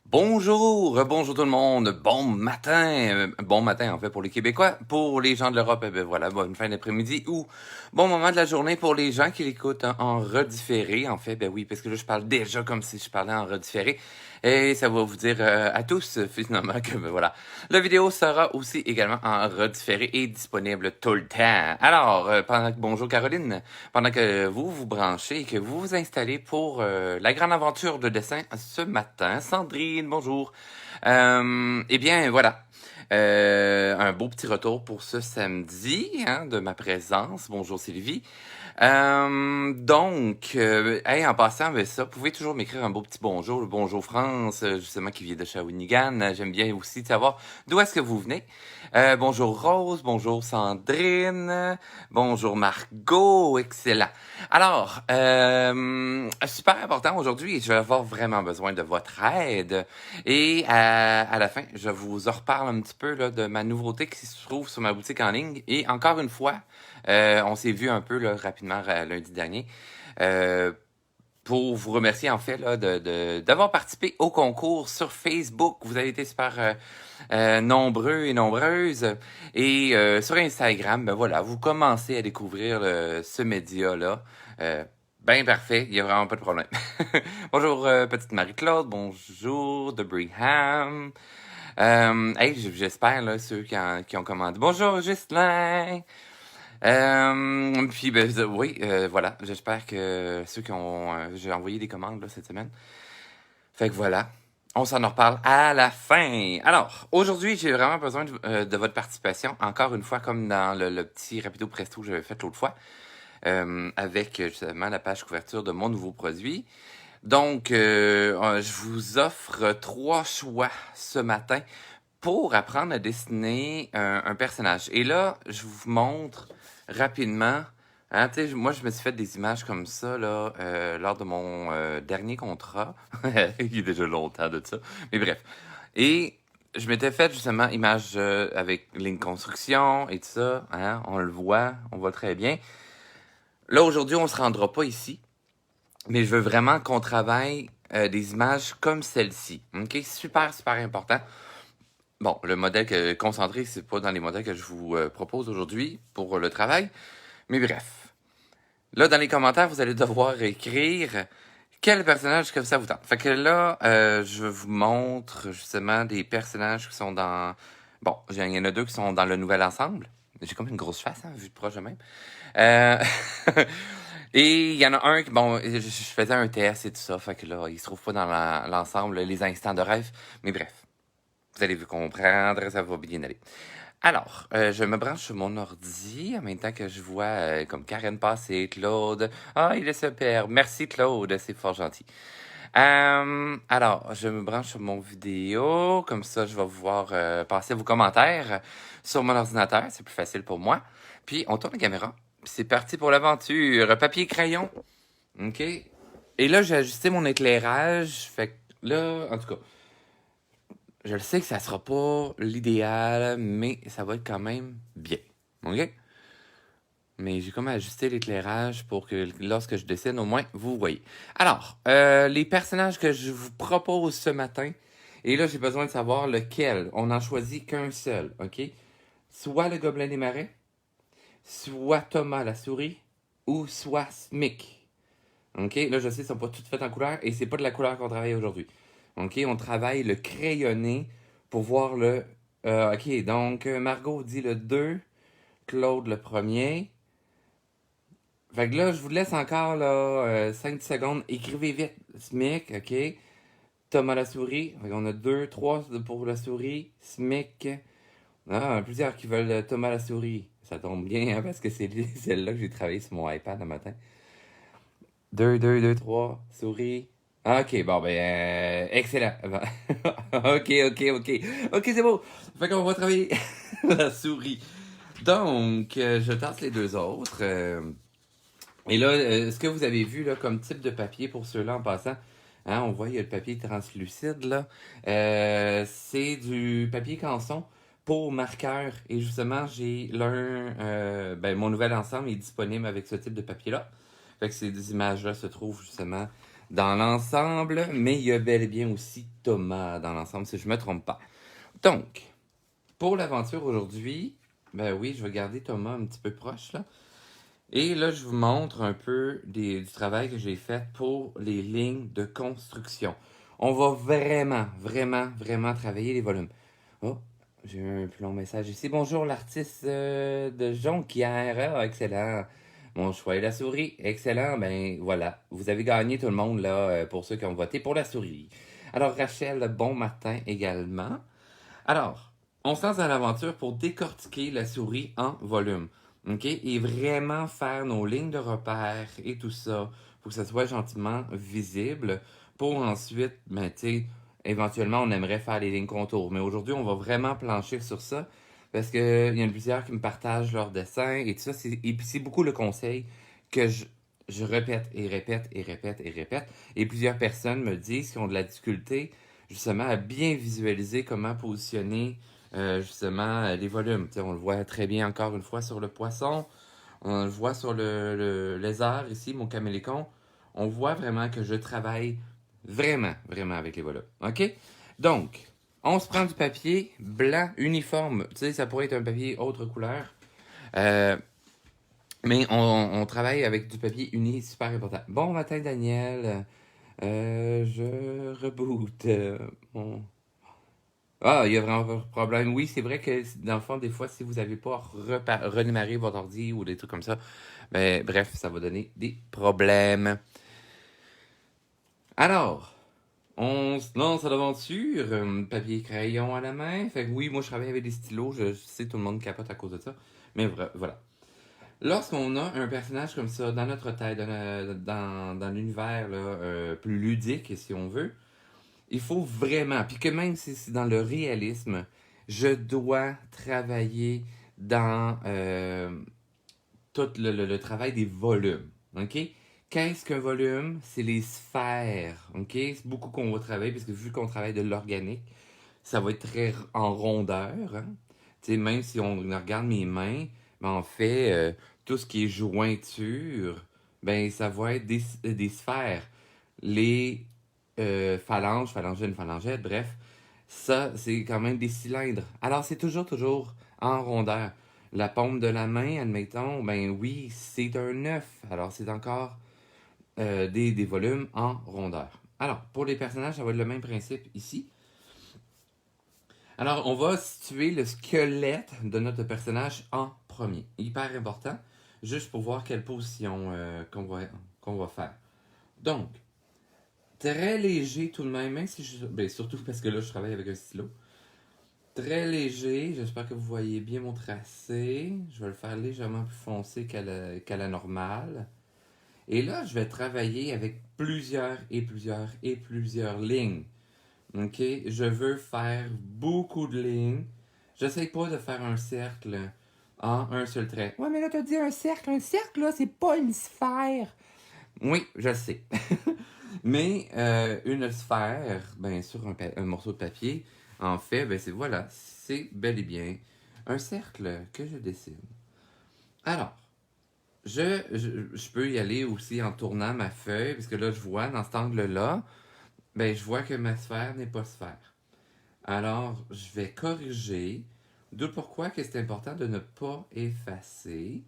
Bonjour tout le monde, bon matin en fait pour les Québécois, pour les gens de l'Europe, ben voilà, bonne fin d'après-midi ou bon moment de la journée pour les gens qui l'écoutent en redifféré, en fait, ben oui, parce que là je parle déjà comme si je parlais en redifféré, et ça va vous dire à tous finalement que ben voilà, la vidéo sera aussi également en redifféré et disponible tout le temps. Alors, bonjour Caroline, pendant que vous vous branchez et que vous vous installez pour la grande aventure de dessin ce matin, Sandrine, bonjour. Eh bien, voilà. Un beau petit retour pour ce samedi hein, de ma présence. Bonjour Sylvie. Hey, en passant avec ça, vous pouvez toujours m'écrire un beau petit bonjour, le bonjour France, justement qui vient de Shawinigan. J'aime bien aussi de savoir d'où est-ce que vous venez. Bonjour Rose, bonjour Sandrine, bonjour Margot, excellent. Alors, super important aujourd'hui, je vais avoir vraiment besoin de votre aide. Et à la fin, je vous en reparle un petit peu là, de ma nouveauté qui se trouve sur ma boutique en ligne. Et encore une fois, on s'est vu un peu là, rapidement lundi dernier. Pour vous remercier en fait là, d'avoir participé au concours sur Facebook. Vous avez été super nombreux et nombreuses. Et sur Instagram, ben voilà, vous commencez à découvrir ce média-là. Ben parfait, il n'y a vraiment pas de problème. Bonjour petite Marie-Claude, bonjour de Brigham. Hey, j'espère là, ceux qui ont commandé. Bonjour Ghislain. Puis, ben, oui, voilà. J'espère que ceux qui ont... j'ai envoyé des commandes là, cette semaine. Fait que voilà. On s'en en reparle à la fin. Alors, aujourd'hui, j'ai vraiment besoin de votre participation. Encore une fois, comme dans le petit rapido presto que j'avais fait l'autre fois, avec justement la page couverture de mon nouveau produit. Donc, je vous offre 3 choix ce matin pour apprendre à dessiner un personnage. Et là, je vous montre rapidement. Hein, tu sais, moi, je me suis fait des images comme ça là, lors de mon dernier contrat. Il y a déjà longtemps de ça. Mais bref. Et je m'étais fait justement images avec ligne construction et tout ça. Hein, on le voit, on voit très bien. Là, aujourd'hui, on se rendra pas ici. Mais je veux vraiment qu'on travaille des images comme celle-ci. OK? Super, super important. Bon, le modèle concentré, c'est pas dans les modèles que je vous propose aujourd'hui pour le travail. Mais bref. Là, dans les commentaires, vous allez devoir écrire quel personnage que ça vous tente. Fait que là, je vous montre justement des personnages qui sont dans... Bon, il y en a 2 qui sont dans le nouvel ensemble. J'ai comme une grosse face, hein, vu de proche de même. Euh... Et il y en a un qui, bon, je faisais un test et tout ça, fait que là, il se trouve pas dans l'ensemble, les instants de rêve. Mais bref, vous allez vous comprendre, ça va bien aller. Alors, je me branche sur mon ordi en même temps que je vois comme Karen passer, Claude. Ah, il est super. Merci Claude, c'est fort gentil. Alors, je me branche sur mon vidéo, comme ça je vais pouvoir passer vos commentaires sur mon ordinateur, c'est plus facile pour moi. Puis on tourne la caméra, puis c'est parti pour l'aventure. Papier et crayon, ok? Et là, j'ai ajusté mon éclairage, fait que là, en tout cas, je le sais que ça sera pas l'idéal, mais ça va être quand même bien. OK? Mais j'ai comme ajusté l'éclairage pour que lorsque je dessine, au moins, vous voyez. Alors, les personnages que je vous propose ce matin, et là, j'ai besoin de savoir lequel. On n'en choisit qu'un seul, OK? Soit le gobelin des marais, soit Thomas la souris, ou soit Smic. OK? Là, je sais, ils sont pas toutes faites en couleur, et c'est pas de la couleur qu'on travaille aujourd'hui. OK? On travaille le crayonné pour voir le... OK, donc Margot dit le 2, Claude le premier. Fait que là, je vous laisse encore là, 5 secondes. Écrivez vite. SMIC, OK. Thomas la souris. Fait qu'on a 2, 3 pour la souris. SMIC. Ah, plusieurs qui veulent Thomas la souris. Ça tombe bien, hein, parce que c'est celle-là que j'ai travaillé sur mon iPad le matin. 2, 2, 2, 3, souris. Ah, ok, bon, ben, excellent. Ok, ok, ok. Ok, c'est beau. Fait qu'on va travailler la souris. Donc, je tasse les deux autres. Et là, ce que vous avez vu là, comme type de papier pour ceux-là en passant, hein, on voit il y a le papier translucide là. C'est du papier canson pour marqueur. Et justement, j'ai ben, mon nouvel ensemble est disponible avec ce type de papier-là. Fait que ces images-là se trouvent justement dans l'ensemble, mais il y a bel et bien aussi Thomas dans l'ensemble, si je me trompe pas. Donc, pour l'aventure aujourd'hui, ben oui, je vais garder Thomas un petit peu proche, là. Et là, je vous montre un peu du travail que j'ai fait pour les lignes de construction. On va vraiment travailler les volumes. Oh, j'ai eu un plus long message ici. Bonjour, l'artiste de Jonquière. Ah, excellent. Mon choix est la souris. Excellent. Ben voilà, vous avez gagné tout le monde là pour ceux qui ont voté pour la souris. Alors, Rachel, bon matin également. Alors, on se lance dans l'aventure pour décortiquer la souris en volume. OK? Et vraiment faire nos lignes de repère et tout ça pour que ça soit gentiment visible. Pour ensuite, ben, tu sais, éventuellement, on aimerait faire les lignes contours. Mais aujourd'hui, on va vraiment plancher sur ça parce qu'il y en a plusieurs qui me partagent leurs dessins et tout ça. Et puis, c'est beaucoup le conseil que je répète et répète et répète et répète. Et plusieurs personnes me disent qu'ils ont de la difficulté justement à bien visualiser comment positionner justement les volumes. T'sais, on le voit très bien encore une fois sur le poisson, on le voit sur le lézard ici, mon camélécon. On voit vraiment que je travaille vraiment avec les volumes. OK? Donc, on se prend du papier blanc uniforme. Tu sais, ça pourrait être un papier autre couleur. Euh, mais on travaille avec du papier uni, super important. Bon matin, Daniel. Je reboot mon... Ah, il y a vraiment pas de problème. Oui, c'est vrai que dans le fond, des fois, si vous n'avez pas redémarré votre ordi ou des trucs comme ça, ben, bref, ça va donner des problèmes. Alors, on se lance à l'aventure, papier crayon à la main. Fait que oui, moi je travaille avec des stylos, je sais tout le monde capote à cause de ça. Mais voilà. Lorsqu'on a un personnage comme ça dans notre tête, dans l'univers là, plus ludique, si on veut, il faut vraiment, puis que même si c'est dans le réalisme, je dois travailler dans tout le travail des volumes. OK? Qu'est-ce qu'un volume? C'est les sphères. OK? C'est beaucoup qu'on va travailler, parce que vu qu'on travaille de l'organique, ça va être très en rondeur. Hein? Tu sais, même si on regarde mes mains, ben en fait, tout ce qui est jointure, ben ça va être des sphères. Les phalanges, phalangines, phalangettes, bref, ça, c'est quand même des cylindres. Alors, c'est toujours en rondeur. La paume de la main, admettons, ben oui, c'est un œuf. Alors, c'est encore des volumes en rondeur. Alors, pour les personnages, ça va être le même principe ici. Alors, on va situer le squelette de notre personnage en premier. Hyper important, juste pour voir quelle position qu'on va faire. Donc, très léger tout de même, même si ben, surtout parce que là, je travaille avec un stylo. Très léger, j'espère que vous voyez bien mon tracé. Je vais le faire légèrement plus foncé qu'à la normale. Et là, je vais travailler avec plusieurs lignes. OK? Je veux faire beaucoup de lignes. J'essaie pas de faire un cercle en un seul trait. Ouais, mais là, t'as dit un cercle. Un cercle, là, c'est pas une sphère. Oui, je sais. Mais une sphère, ben, sur un morceau de papier, en fait, ben, c'est bel et bien un cercle que je dessine. Alors, je peux y aller aussi en tournant ma feuille, parce que là, je vois, dans cet angle-là, ben, je vois que ma sphère n'est pas sphère. Alors, je vais corriger, d'où pourquoi que c'est important de ne pas effacer,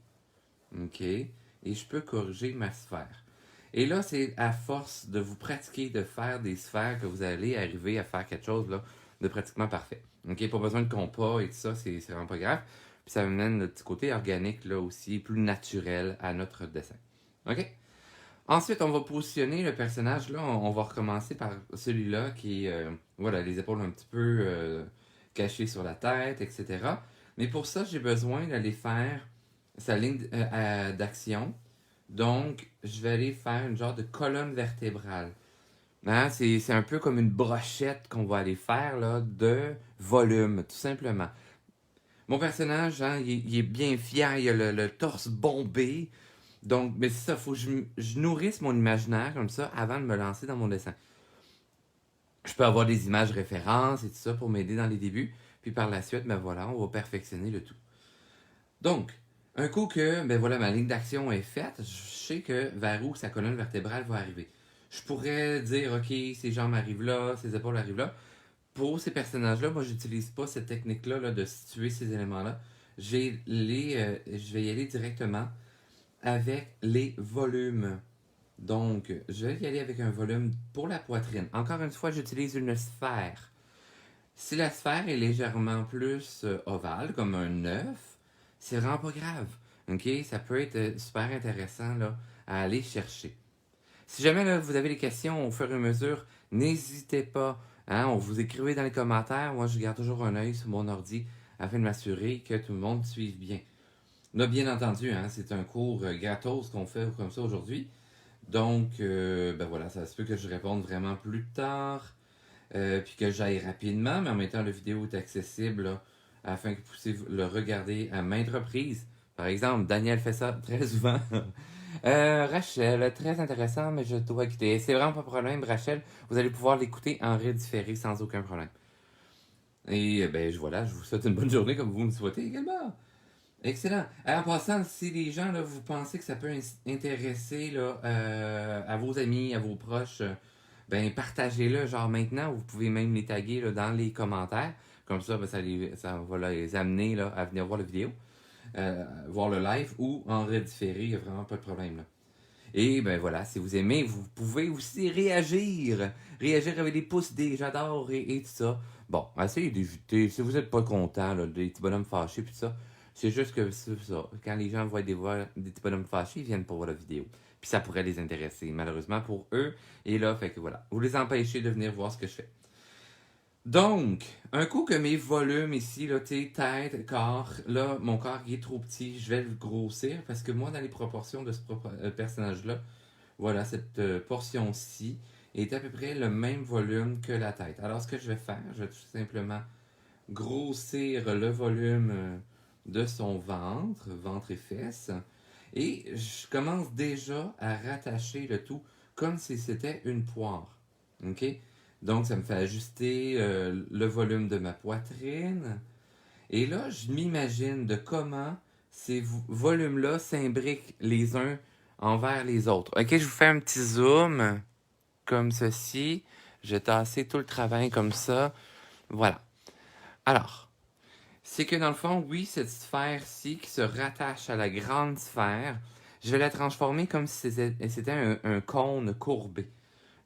ok? Et je peux corriger ma sphère. Et là, c'est à force de vous pratiquer de faire des sphères que vous allez arriver à faire quelque chose là, de pratiquement parfait. OK? Pas besoin de compas et tout ça, c'est vraiment pas grave. Puis ça amène le petit côté organique là aussi, plus naturel à notre dessin. OK? Ensuite, on va positionner le personnage là. On va recommencer par celui-là qui est, voilà, les épaules un petit peu cachées sur la tête, etc. Mais pour ça, j'ai besoin d'aller faire sa ligne d'action. Donc, je vais aller faire une genre de colonne vertébrale. Hein, c'est un peu comme une brochette qu'on va aller faire là, de volume, tout simplement. Mon personnage, hein, il est bien fier, il a le torse bombé. Donc, mais c'est ça, il faut que je nourrisse mon imaginaire comme ça avant de me lancer dans mon dessin. Je peux avoir des images références et tout ça pour m'aider dans les débuts. Puis par la suite, ben voilà, on va perfectionner le tout. Donc, un coup que ben voilà, ma ligne d'action est faite, je sais que vers où sa colonne vertébrale va arriver. Je pourrais dire, OK, ses jambes arrivent là, ses épaules arrivent là. Pour ces personnages-là, moi, j'utilise pas cette technique-là là, de situer ces éléments-là. Je vais y aller directement avec les volumes. Donc, je vais y aller avec un volume pour la poitrine. Encore une fois, j'utilise une sphère. Si la sphère est légèrement plus ovale, comme un œuf, c'est vraiment pas grave. OK? Ça peut être super intéressant là, à aller chercher. Si jamais là, vous avez des questions au fur et à mesure, n'hésitez pas. Hein, on vous écrivez dans les commentaires. Moi, je garde toujours un œil sur mon ordi afin de m'assurer que tout le monde suive bien. Là, bien entendu, hein, c'est un cours gratos qu'on fait comme ça aujourd'hui. Donc, ben voilà, ça se peut que je réponde vraiment plus tard, puis que j'aille rapidement, mais en même temps, la vidéo est accessible là, afin que vous puissiez le regarder à maintes reprises. Par exemple, Daniel fait ça très souvent. Rachel, très intéressant, mais je dois quitter. C'est vraiment pas de problème, Rachel. Vous allez pouvoir l'écouter en redifféré sans aucun problème. Et ben voilà, je vous souhaite une bonne journée comme vous me souhaitez également. Excellent. En passant, si les gens, là, vous pensez que ça peut intéresser là, à vos amis, à vos proches, ben partagez-le. Genre maintenant, vous pouvez même les taguer là, dans les commentaires. Comme ça, ben, ça va les amener là, à venir voir la vidéo, voir le live ou en redifféré. Il n'y a vraiment pas de problème. Là. Et ben voilà, si vous aimez, vous pouvez aussi réagir. Réagir avec des pouces, des j'adore et tout ça. Bon, essayez d'éviter. Si vous n'êtes pas content, là, des petits bonhommes fâchés puis tout ça, c'est juste que c'est ça. Quand les gens voient des petits bonhommes fâchés, ils viennent pour voir la vidéo. Puis ça pourrait les intéresser, malheureusement pour eux. Et là, fait que voilà. Vous les empêchez de venir voir ce que je fais. Donc, un coup que mes volumes ici, là, tête, corps, là, mon corps il est trop petit, je vais le grossir parce que moi, dans les proportions de ce personnage-là, voilà, cette portion-ci est à peu près le même volume que la tête. Alors, ce que je vais faire, je vais tout simplement grossir le volume de son ventre, ventre et fesses, et je commence déjà à rattacher le tout comme si c'était une poire. OK? Donc, ça me fait ajuster le volume de ma poitrine. Et là, je m'imagine de comment ces volumes-là s'imbriquent les uns envers les autres. OK, je vous fais un petit zoom comme ceci. Je vais tasser tout le travail comme ça. Voilà. Alors, c'est que dans le fond, oui, cette sphère-ci qui se rattache à la grande sphère, je vais la transformer comme si c'était un cône courbé.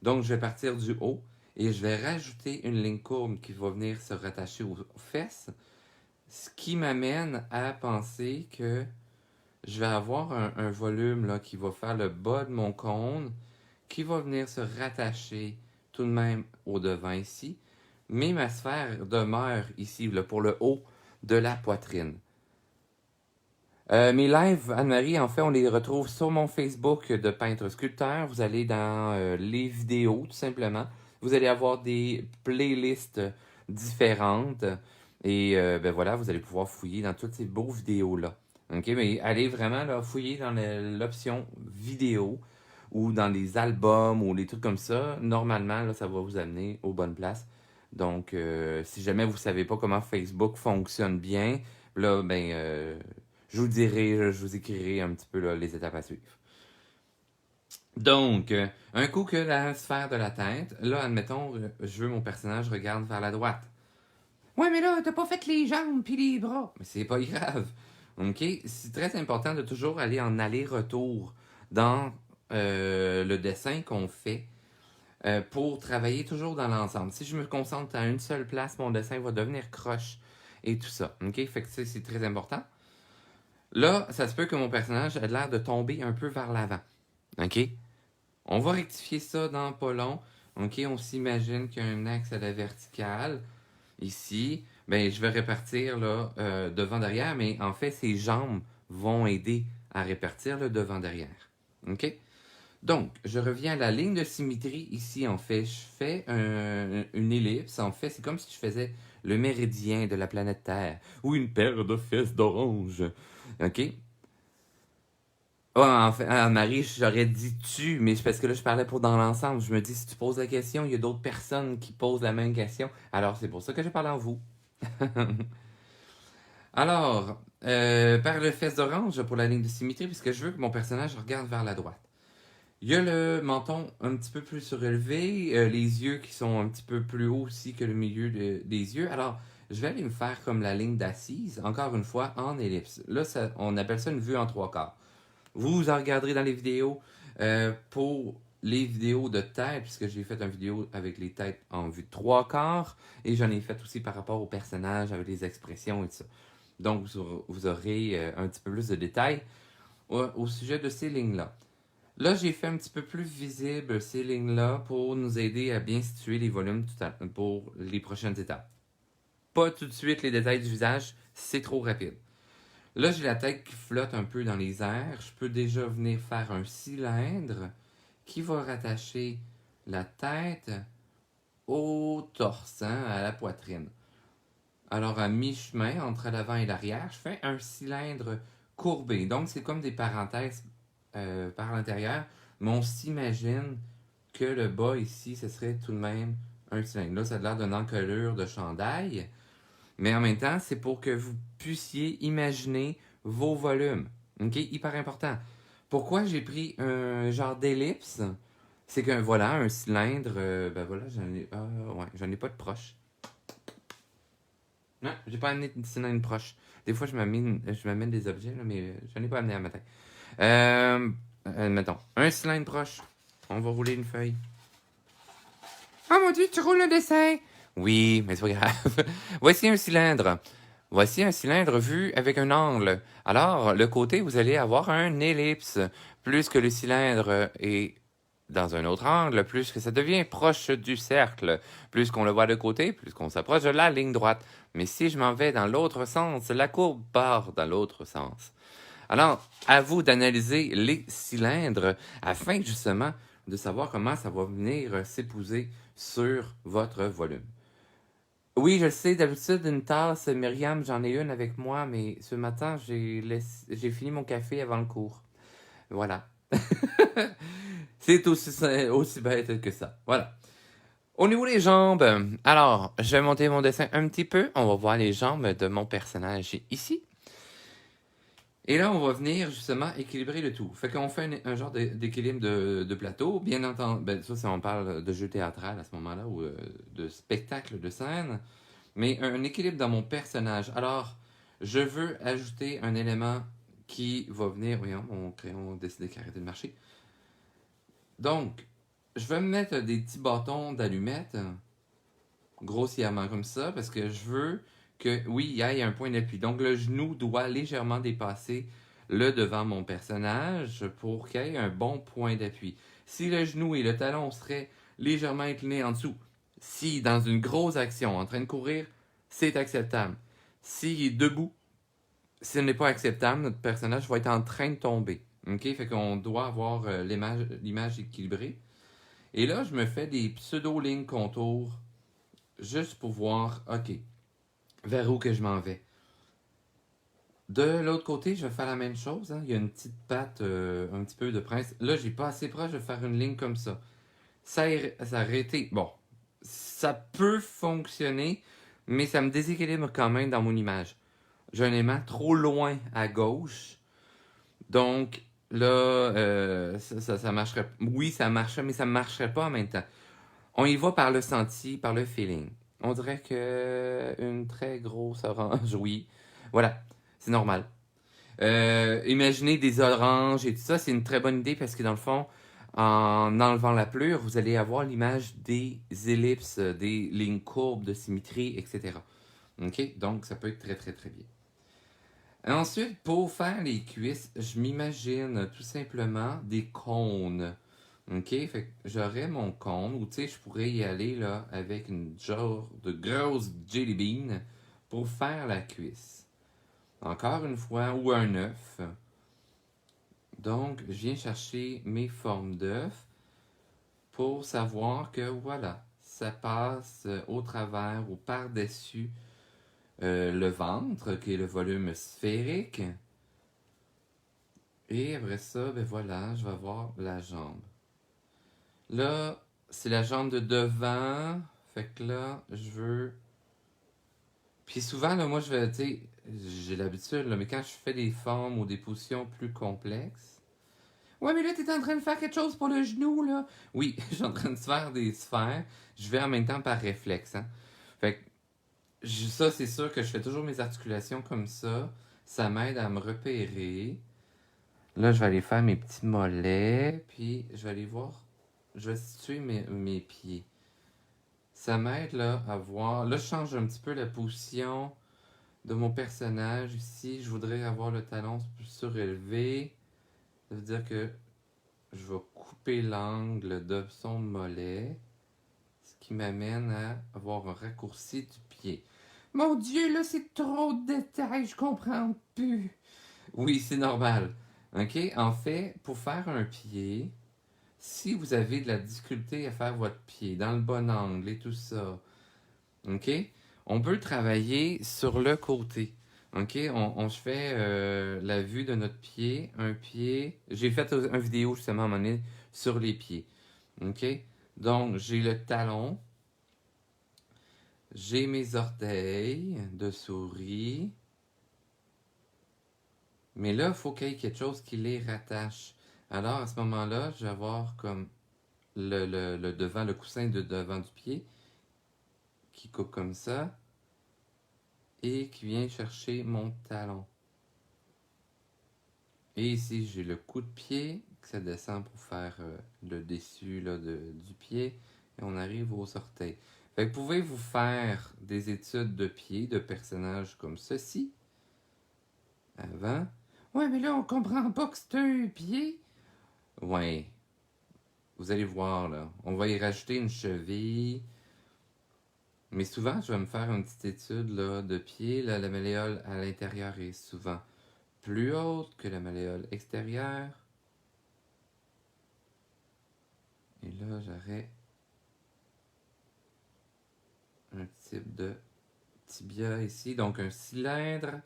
Donc, je vais partir du haut et je vais rajouter une ligne courbe qui va venir se rattacher aux fesses, ce qui m'amène à penser que je vais avoir un volume là, qui va faire le bas de mon cône, qui va venir se rattacher tout de même au devant ici, mais ma sphère demeure ici là, pour le haut de la poitrine. Mes lives, Anne-Marie, en fait, on les retrouve sur mon Facebook de peintre sculpteur. Vous allez dans les vidéos, tout simplement. Vous allez avoir des playlists différentes. Et ben voilà, vous allez pouvoir fouiller dans toutes ces beaux vidéos-là. OK, mais allez vraiment là, fouiller dans l'option vidéo ou dans les albums ou les trucs comme ça. Normalement, là, ça va vous amener aux bonnes places. Donc, si jamais vous ne savez pas comment Facebook fonctionne bien, là, ben, je vous dirai, je vous écrirai un petit peu là, les étapes à suivre. Donc, un coup que la sphère de la tête, là, admettons, je veux mon personnage regarde vers la droite. Ouais, mais là, t'as pas fait les jambes puis les bras. Mais c'est pas grave. OK? C'est très important de toujours aller en aller-retour dans le dessin qu'on fait pour travailler toujours dans l'ensemble. Si je me concentre à une seule place, mon dessin va devenir croche et tout ça. OK? Fait que c'est très important. Là, ça se peut que mon personnage ait l'air de tomber un peu vers l'avant. OK? On va rectifier ça dans pas long. OK? On s'imagine qu'il y a un axe à la verticale. Ici, ben, je vais répartir là, devant-derrière, mais en fait, ces jambes vont aider à répartir le devant-derrière. OK? Donc, je reviens à la ligne de symétrie ici, en fait. Je fais une ellipse. En fait, c'est comme si je faisais le méridien de la planète Terre ou une paire de fesses d'orange. OK? Oh, en fait, Marie, j'aurais dit tu, mais c'est parce que là, je parlais pour dans l'ensemble. Je me dis, si tu poses la question, il y a d'autres personnes qui posent la même question. Alors, c'est pour ça que je parle en vous. Alors, par le fesse d'orange pour la ligne de symétrie, puisque je veux que mon personnage regarde vers la droite. Il y a le menton un petit peu plus surélevé, les yeux qui sont un petit peu plus hauts aussi que le milieu des yeux. Alors, je vais aller me faire comme la ligne d'assise, encore une fois, en ellipse. Là, on appelle ça une vue en trois quarts. Vous en regarderez dans les vidéos. Pour les vidéos de tête, puisque j'ai fait une vidéo avec les têtes en vue de trois quarts, et j'en ai fait aussi par rapport aux personnages, avec les expressions et tout ça. Donc, vous aurez un petit peu plus de détails au sujet de ces lignes-là. Là, j'ai fait un petit peu plus visible ces lignes-là pour nous aider à bien situer les volumes pour les prochaines étapes. Pas tout de suite les détails du visage, c'est trop rapide. Là, j'ai la tête qui flotte un peu dans les airs. Je peux déjà venir faire un cylindre qui va rattacher la tête au torse, hein, à la poitrine. Alors, à mi-chemin, entre l'avant et l'arrière, je fais un cylindre courbé. Donc, c'est comme des parenthèses par l'intérieur, mais on s'imagine que le bas ici, ce serait tout de même un cylindre. Là, ça a l'air d'une encolure de chandail, mais en même temps, c'est pour que vous puissiez imaginer vos volumes. OK? Hyper important. Pourquoi j'ai pris un genre d'ellipse? C'est que voilà, un cylindre, ben voilà, j'en ai pas de proche. Non, j'ai pas amené de cylindre proche. Des fois, je m'amène des objets, là, mais j'en ai pas amené à matin. Mettons, un cylindre proche. On va rouler une feuille. Oh mon Dieu, tu roules le dessin! Oui, mais c'est pas grave. Voici un cylindre. Voici un cylindre vu avec un angle. Alors, le côté, vous allez avoir un ellipse. Plus que le cylindre est dans un autre angle, plus que ça devient proche du cercle. Plus qu'on le voit de côté, plus qu'on s'approche de la ligne droite. Mais si je m'en vais dans l'autre sens, la courbe part dans l'autre sens. Alors, à vous d'analyser les cylindres afin justement de savoir comment ça va venir s'épouser sur votre volume. Oui, je le sais, d'habitude, une tasse, Myriam, j'en ai une avec moi, mais ce matin, j'ai fini mon café avant le cours. Voilà. C'est aussi bête que ça. Voilà. Au niveau des jambes, alors, je vais monter mon dessin un petit peu. On va voir les jambes de mon personnage ici. Et là, on va venir justement équilibrer le tout. Fait qu'on fait un genre d'équilibre de plateau. Bien entendu, ben, ça, on parle de jeu théâtral à ce moment-là, ou de spectacle de scène. Mais un équilibre dans mon personnage. Alors, je veux ajouter un élément qui va venir... Voyons, mon crayon a décidé d'arrêter de marcher. Donc, je vais me mettre des petits bâtons d'allumettes, grossièrement comme ça, parce que je veux que, oui, il y ait un point d'appui. Donc, le genou doit légèrement dépasser le devant mon personnage pour qu'il y ait un bon point d'appui. Si le genou et le talon seraient légèrement inclinés en dessous, si dans une grosse action, en train de courir, c'est acceptable. S'il est debout, ce n'est pas acceptable, notre personnage va être en train de tomber. OK? Fait qu'on doit avoir l'image équilibrée. Et là, je me fais des pseudo-lignes contours juste pour voir, OK, vers où que je m'en vais. De l'autre côté, je vais faire la même chose. Hein. Il y a une petite patte, un petit peu de prince. Là, j'ai pas assez proche de faire une ligne comme ça. Ça a arrêté. Bon, ça peut fonctionner, mais ça me déséquilibre quand même dans mon image. J'ai un aimant trop loin à gauche. Donc, là, ça marcherait. Oui, ça marcherait, mais ça ne marcherait pas en même temps. On y va par le senti, par le feeling. On dirait que une très grosse orange, oui. Voilà, c'est normal. Imaginez des oranges et tout ça, c'est une très bonne idée parce que dans le fond, en enlevant la pleure, vous allez avoir l'image des ellipses, des lignes courbes de symétrie, etc. OK? Donc, ça peut être très, très, très bien. Ensuite, pour faire les cuisses, je m'imagine tout simplement des cônes. OK? Fait que j'aurais mon cône, ou tu sais, je pourrais y aller là avec une genre de grosse jelly bean pour faire la cuisse. Encore une fois, ou un œuf. Donc, je viens chercher mes formes d'œufs pour savoir que voilà, ça passe au travers ou par-dessus le ventre, qui est le volume sphérique. Et après ça, ben voilà, je vais avoir la jambe. Là, c'est la jambe de devant. Fait que là, je veux. Puis souvent, là, moi, je vais, tu sais, j'ai l'habitude, là, mais quand je fais des formes ou des positions plus complexes. Ouais, mais là, t'es en train de faire quelque chose pour le genou, là. Oui, je suis en train de faire des sphères. Je vais en même temps par réflexe, hein. Fait que ça, c'est sûr que je fais toujours mes articulations comme ça. Ça m'aide à me repérer. Là, je vais aller faire mes petits mollets, puis je vais aller voir. Je vais situer mes pieds. Ça m'aide là à voir. Là, je change un petit peu la position de mon personnage ici. Je voudrais avoir le talon plus surélevé. Ça veut dire que je vais couper l'angle de son mollet, ce qui m'amène à avoir un raccourci du pied. Mon Dieu, là, c'est trop de détails, je comprends plus. Oui, c'est normal. OK? En fait, pour faire un pied, si vous avez de la difficulté à faire votre pied dans le bon angle et tout ça, OK? On peut travailler sur le côté. OK? On se fait la vue de notre pied, un pied. J'ai fait une vidéo justement à un moment donné sur les pieds. OK? Donc, j'ai le talon, j'ai mes orteils de souris. Mais là, il faut qu'il y ait quelque chose qui les rattache. Alors, à ce moment-là, je vais avoir comme le devant, le coussin de devant du pied qui coupe comme ça et qui vient chercher mon talon. Et ici, j'ai le coup de pied que ça descend pour faire le dessus là, du pied et on arrive aux orteils. Fait que pouvez-vous faire des études de pied de personnages comme ceci avant? Ouais, mais là, on comprend pas que c'est un pied. Ouais, vous allez voir là. On va y rajouter une cheville. Mais souvent, je vais me faire une petite étude là, de pied. Là, la malléole à l'intérieur est souvent plus haute que la malléole extérieure. Et là, j'aurais un type de tibia ici. Donc, un cylindre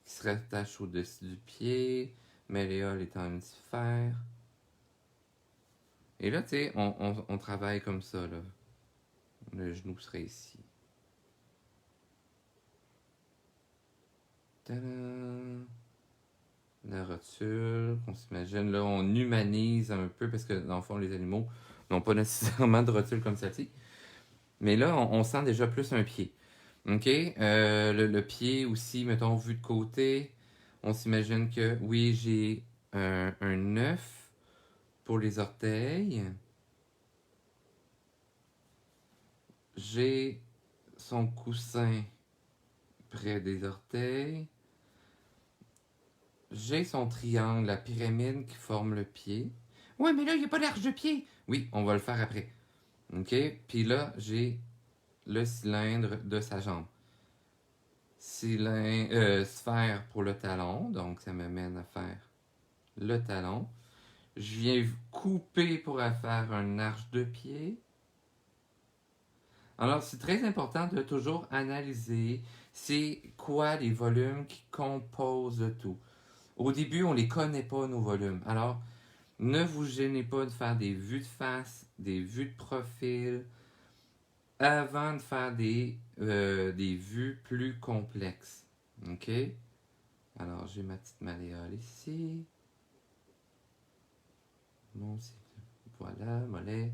qui se rattache au-dessus du pied. Malléole étant une sphère. Et là, tu sais, on travaille comme ça, là. Le genou serait ici. Tadam! La rotule, on s'imagine, là, on humanise un peu parce que, dans le fond, les animaux n'ont pas nécessairement de rotule comme celle-ci. Mais là, on sent déjà plus un pied. OK? Le pied aussi, mettons, vu de côté, on s'imagine que, oui, j'ai un œuf pour les orteils. J'ai son coussin près des orteils. J'ai son triangle, la pyramide qui forme le pied. Ouais, mais là, il n'y a pas l'arche de pied. Oui, on va le faire après. OK? Puis là, j'ai le cylindre de sa jambe. Sphère pour le talon, donc ça m'amène à faire le talon. Je viens couper pour faire un arche de pied. Alors, c'est très important de toujours analyser c'est quoi les volumes qui composent le tout. Au début, on ne les connaît pas, nos volumes. Alors, ne vous gênez pas de faire des vues de face, des vues de profil, avant de faire des vues plus complexes. OK? Alors, j'ai ma petite malléole ici. Mon voilà, mollet,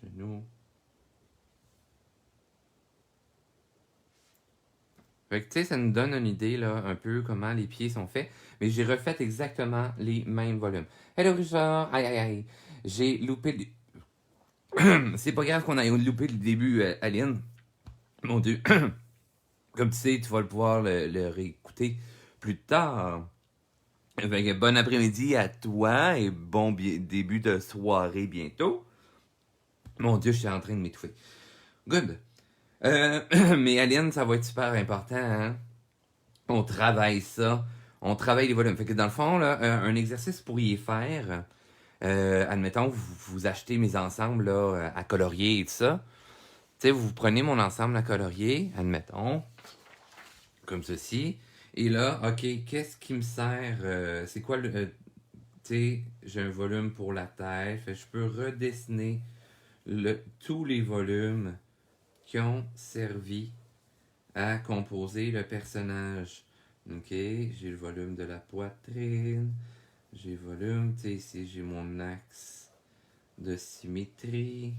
genou. Fait que, tu sais, ça nous donne une idée, là, un peu comment les pieds sont faits. Mais j'ai refait exactement les mêmes volumes. Hello, Richard! Aïe, aïe, aïe. J'ai loupé... C'est pas grave qu'on ait loupé le début, Aline. Mon Dieu. Comme tu sais, tu vas pouvoir le réécouter plus tard. Fait que bon après-midi à toi et bon début de soirée bientôt. Mon Dieu, je suis en train de m'étouffer. Good. Mais Aline, ça va être super important, hein? On travaille ça. On travaille les volumes. Fait que dans le fond, là, un exercice pour y faire, admettons, vous achetez mes ensembles là, à colorier et tout ça. Tu sais, vous prenez mon ensemble à colorier, admettons, comme ceci. Et là, OK, qu'est-ce qui me sert? C'est quoi le... tu sais, j'ai un volume pour la tête. Fait que je peux redessiner tous les volumes qui ont servi à composer le personnage. OK, j'ai le volume de la poitrine, J'ai volume, tu sais, ici j'ai mon axe de symétrie.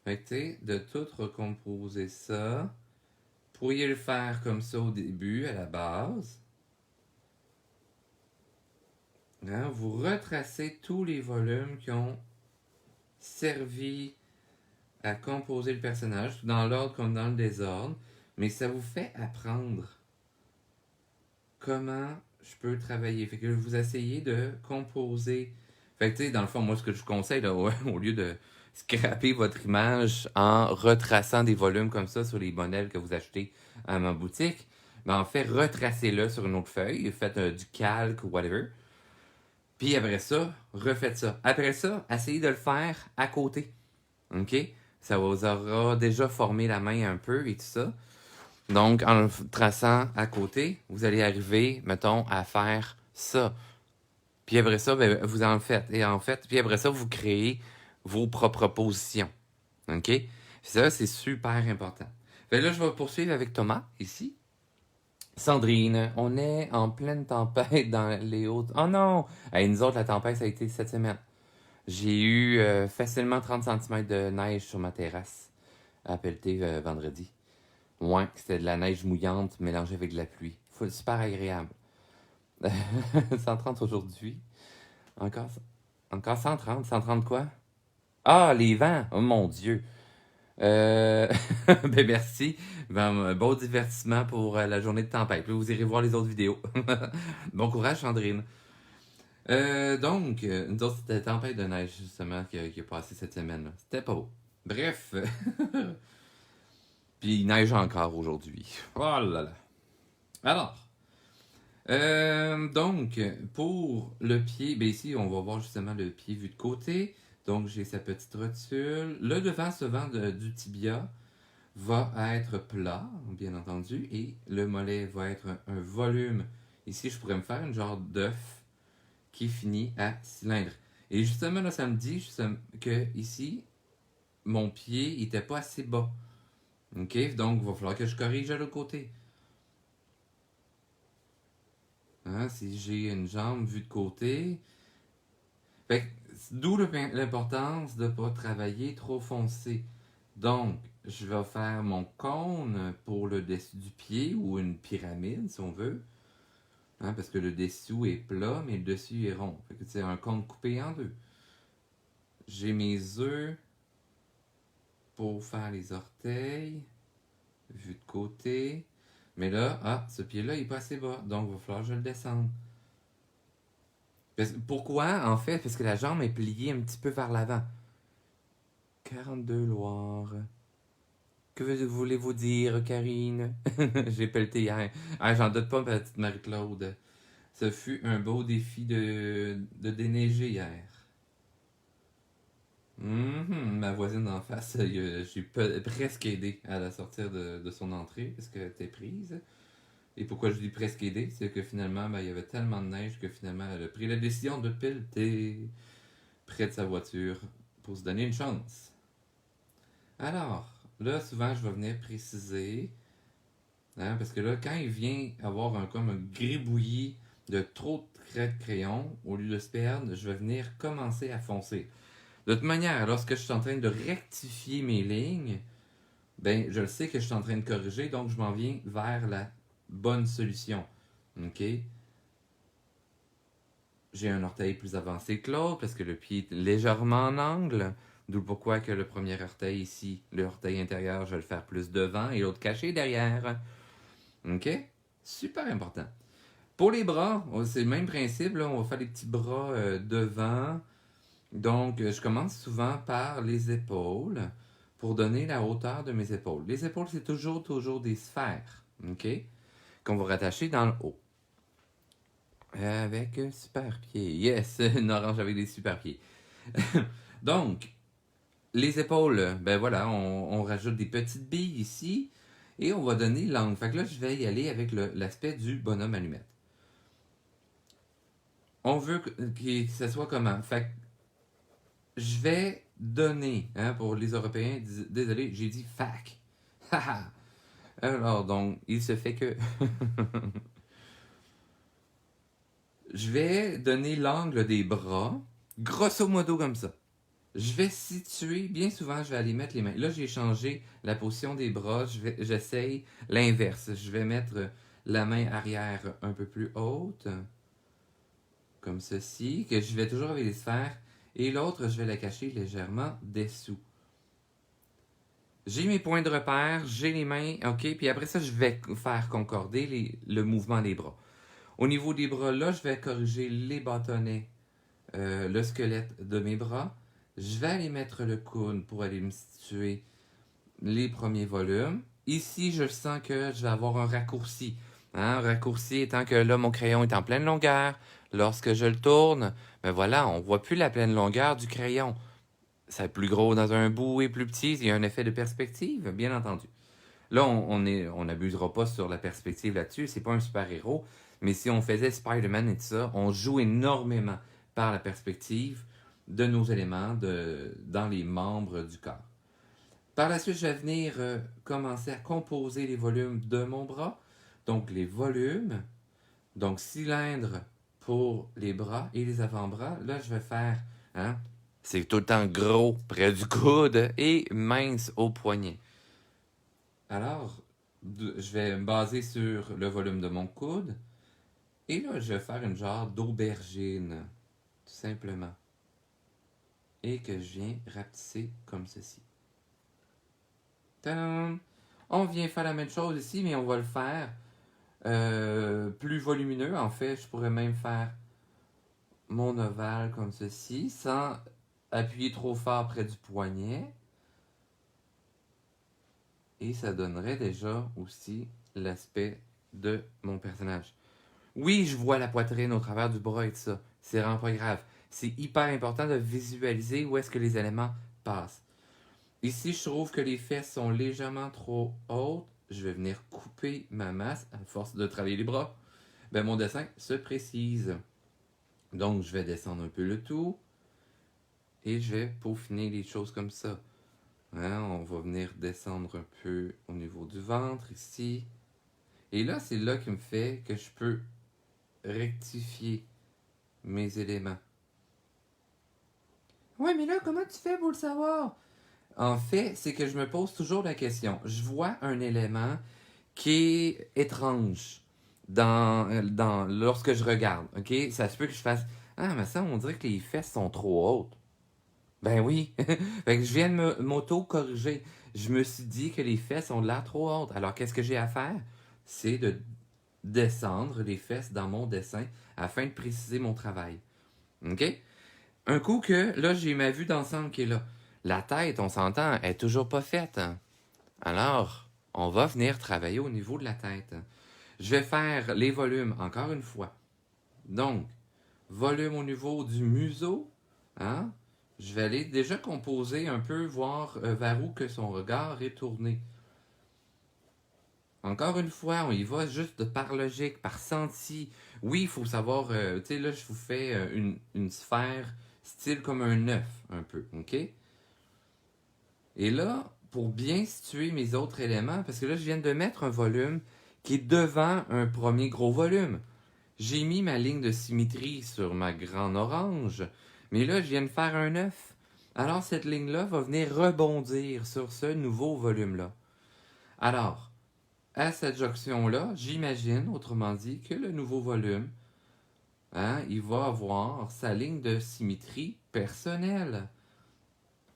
Fait que tu sais, de tout recomposer ça, vous pourriez le faire comme ça au début, à la base. Hein, vous retracez tous les volumes qui ont servi à composer le personnage, dans l'ordre comme dans le désordre, mais ça vous fait apprendre comment je peux travailler. Fait que vous essayez de composer. Fait que tu sais, dans le fond, moi, ce que je vous conseille, là, ouais, au lieu de scraper votre image en retraçant des volumes comme ça sur les modèles que vous achetez à ma boutique, ben, en fait, retracez-le sur une autre feuille, faites du calque ou whatever. Puis après ça, refaites ça. Après ça, essayez de le faire à côté. OK? Ça vous aura déjà formé la main un peu et tout ça. Donc, en le traçant à côté, vous allez arriver, mettons, à faire ça. Puis après ça, ben, vous en faites. Et en fait, puis après ça, vous créez vos propres positions. OK? Ça, c'est super important. Fait là, je vais poursuivre avec Thomas, ici. Sandrine, on est en pleine tempête dans les Hautes... Oh non! Hey, nous autres, la tempête, ça a été cette semaine. J'ai eu facilement 30 cm de neige sur ma terrasse à pelleter vendredi. Ouais, c'était de la neige mouillante mélangée avec de la pluie. Super agréable. 130 aujourd'hui. Encore, encore 130. 130 quoi? Ah, les vents! Oh mon Dieu! Ben merci. Ben, bon divertissement pour la journée de tempête. Puis vous irez voir les autres vidéos. Bon courage, Sandrine. Donc, nous autres, c'était la tempête de neige, justement, qui a passé cette semaine-là. C'était pas beau. Bref. Puis il neige encore aujourd'hui. Oh là là. Alors, donc, pour le pied, ben ici, on va voir justement le pied vu de côté. Donc, j'ai sa petite rotule. Le devant, souvent, du tibia va être plat, bien entendu, et le mollet va être un volume. Ici, je pourrais me faire une genre d'œuf qui finit à cylindre. Et justement, là, ça me dit justement que ici, mon pied n'était pas assez bas. OK? Donc, il va falloir que je corrige de l'autre côté. Hein, si j'ai une jambe vue de côté. Fait que, d'où l'importance de ne pas travailler trop foncé. Donc, je vais faire mon cône pour le dessus du pied ou une pyramide, si on veut. Hein, parce que le dessous est plat, mais le dessus est rond. Fait que c'est un cône coupé en deux. J'ai mes œufs pour faire les orteils, vue de côté. Mais là, ah, ce pied-là, il est pas assez bas. Donc, il va falloir que je le descende. Pourquoi, en fait? Parce que la jambe est pliée un petit peu vers l'avant. 42 Loire. Que voulez-vous dire, Karine? J'ai pelleté hier. Ah, j'en doute pas, ma petite Marie-Claude. Ce fut un beau défi de déneiger hier. Ma voisine d'en face, j'ai presque aidé à la sortir de son entrée parce qu'elle était prise. Et pourquoi je dis presque aidé, c'est que finalement, ben, il y avait tellement de neige que finalement, elle a pris la décision de pelleter près de sa voiture pour se donner une chance. Alors, là, souvent, je vais venir préciser, hein, parce que là, quand il vient avoir comme un gribouillis de trop de traits de crayon, au lieu de se perdre, je vais venir commencer à foncer. De toute manière, lorsque je suis en train de rectifier mes lignes, ben, je le sais que je suis en train de corriger, donc je m'en viens vers la bonne solution. OK? J'ai un orteil plus avancé que l'autre parce que le pied est légèrement en angle. D'où pourquoi que le premier orteil ici, l'orteil intérieur, je vais le faire plus devant et l'autre caché derrière. OK? Super important. Pour les bras, c'est le même principe. Là, on va faire les petits bras devant. Donc, je commence souvent par les épaules pour donner la hauteur de mes épaules. Les épaules, c'est toujours des sphères, OK? Qu'on va rattacher dans le haut. Avec un super pied. Yes, une orange avec des super pieds. Donc, les épaules, ben voilà, on rajoute des petites billes ici et on va donner l'angle. Fait que là, je vais y aller avec l'aspect du bonhomme allumette. On veut que ça soit comment? Fait que je vais donner, hein, pour les Européens, désolé, j'ai dit fac. Alors, donc, il se fait que Je vais donner l'angle des bras, grosso modo comme ça. Je vais situer, bien souvent, je vais aller mettre les mains. Là, j'ai changé la position des bras. J'essaye l'inverse. Je vais mettre la main arrière un peu plus haute, comme ceci, que je vais toujours avec les sphères. Et l'autre, je vais la cacher légèrement dessous. J'ai mes points de repère, j'ai les mains, ok, puis après ça, je vais faire concorder le mouvement des bras. Au niveau des bras, là, je vais corriger les bâtonnets, le squelette de mes bras. Je vais aller mettre le coude pour aller me situer les premiers volumes. Ici, je sens que je vais avoir un raccourci. Hein? Un raccourci étant que là, mon crayon est en pleine longueur. Lorsque je le tourne, ben voilà, on ne voit plus la pleine longueur du crayon. C'est plus gros dans un bout et plus petit. Il y a un effet de perspective, bien entendu. Là, on n'abusera pas sur la perspective là-dessus. C'est pas un super-héros. Mais si on faisait Spider-Man et tout ça, on joue énormément par la perspective de nos éléments dans les membres du corps. Par la suite, je vais venir commencer à composer les volumes de mon bras. Donc, les volumes. Donc, cylindre pour les bras et les avant-bras. Là, je vais faire... Hein, c'est tout le temps gros près du coude et mince au poignet. Alors, je vais me baser sur le volume de mon coude. Et là, je vais faire une genre d'aubergine, tout simplement. Et que je viens rapetisser comme ceci. Tadam! On vient faire la même chose ici, mais on va le faire plus volumineux. En fait, je pourrais même faire mon ovale comme ceci, sans appuyer trop fort près du poignet. Et ça donnerait déjà aussi l'aspect de mon personnage. Oui, je vois la poitrine au travers du bras et tout ça. C'est vraiment pas grave. C'est hyper important de visualiser où est-ce que les éléments passent. Ici, je trouve que les fesses sont légèrement trop hautes. Je vais venir couper ma masse à force de travailler les bras. Ben, mon dessin se précise. Donc, je vais descendre un peu le tout. Et je vais peaufiner les choses comme ça. Hein, on va venir descendre un peu au niveau du ventre ici. Et là, c'est là qui me fait que je peux rectifier mes éléments. Ouais, mais là, comment tu fais pour le savoir? En fait, c'est que je me pose toujours la question. Je vois un élément qui est étrange lorsque je regarde. OK? Ça se peut que je fasse Ah, mais ça, on dirait que les fesses sont trop hautes. Ben oui. Fait que je viens de m'auto-corriger. Je me suis dit que les fesses ont l'air trop hautes. Alors, qu'est-ce que j'ai à faire? C'est de descendre les fesses dans mon dessin afin de préciser mon travail. OK? Un coup que, là, j'ai ma vue d'ensemble qui est là. La tête, on s'entend, est toujours pas faite. Alors, on va venir travailler au niveau de la tête. Je vais faire les volumes encore une fois. Donc, volume au niveau du museau. Hein? Je vais aller déjà composer un peu, voir vers où que son regard est tourné. Encore une fois, on y va juste par logique, par senti. Oui, il faut savoir, tu sais, là, je vous fais une sphère style comme un œuf, un peu, OK? Et là, pour bien situer mes autres éléments, parce que là, je viens de mettre un volume qui est devant un premier gros volume. J'ai mis ma ligne de symétrie sur ma grande orange, mais là, je viens de faire un œuf. Alors, cette ligne-là va venir rebondir sur ce nouveau volume-là. Alors, à cette jonction-là, j'imagine, autrement dit, que le nouveau volume, hein, il va avoir sa ligne de symétrie personnelle.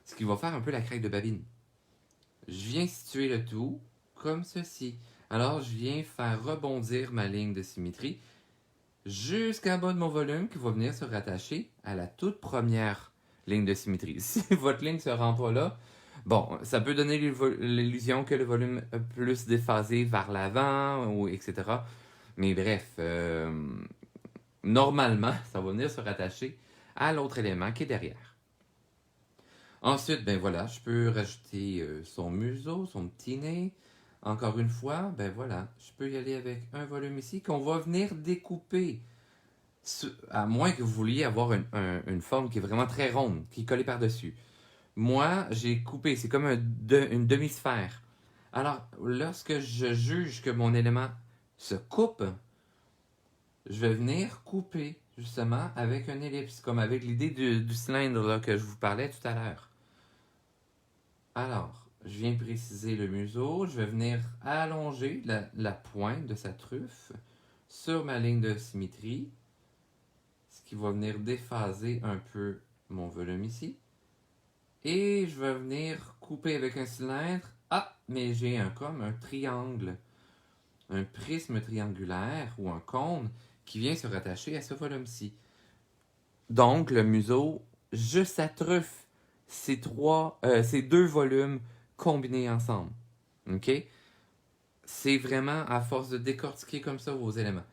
Ce qui va faire un peu la craque de babine. Je viens situer le tout comme ceci. Alors, je viens faire rebondir ma ligne de symétrie jusqu'en bas de mon volume qui va venir se rattacher à la toute première ligne de symétrie. Si votre ligne ne se rend pas là, bon, ça peut donner l'illusion que le volume est plus déphasé vers l'avant, ou etc. Mais bref, normalement, ça va venir se rattacher à l'autre élément qui est derrière. Ensuite, ben voilà, je peux rajouter son museau, son petit nez. Encore une fois, ben voilà, je peux y aller avec un volume ici qu'on va venir découper. À moins que vous vouliez avoir une forme qui est vraiment très ronde, qui est collée par-dessus. Moi, j'ai coupé, c'est comme une demi-sphère. Alors, lorsque je juge que mon élément se coupe, je vais venir couper. justement, avec une ellipse, comme avec l'idée du cylindre là, que je vous parlais tout à l'heure. Alors, je viens préciser le museau, je vais venir allonger la pointe de sa truffe sur ma ligne de symétrie, ce qui va venir déphaser un peu mon volume ici. Et je vais venir couper avec un cylindre. Ah, mais j'ai comme un triangle, un prisme triangulaire ou un cône qui vient se rattacher à ce volume-ci. Donc, le museau, juste sa truffe, ces deux volumes combinés ensemble. OK? C'est vraiment à force de décortiquer comme ça vos éléments.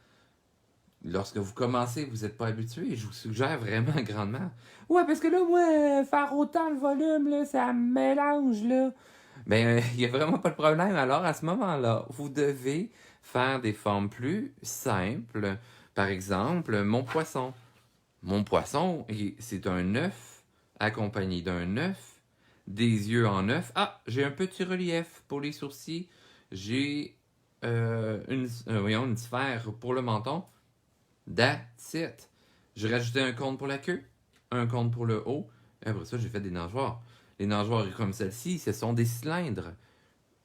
Lorsque vous commencez, vous n'êtes pas habitué, je vous suggère vraiment grandement. Ouais, parce que là, moi, faire autant le volume, là, ça me mélange, là. Ben, il n'y a vraiment pas de problème. Alors, à ce moment-là, vous devez faire des formes plus simples. Par exemple, mon poisson. Mon poisson, c'est un œuf accompagné d'un œuf, des yeux en œuf. Ah, j'ai un petit relief pour les sourcils. J'ai une sphère pour le menton. That's it. J'ai rajouté un cône pour la queue, un cône pour le haut. Et après ça, j'ai fait des nageoires. Les nageoires comme celle-ci, ce sont des cylindres,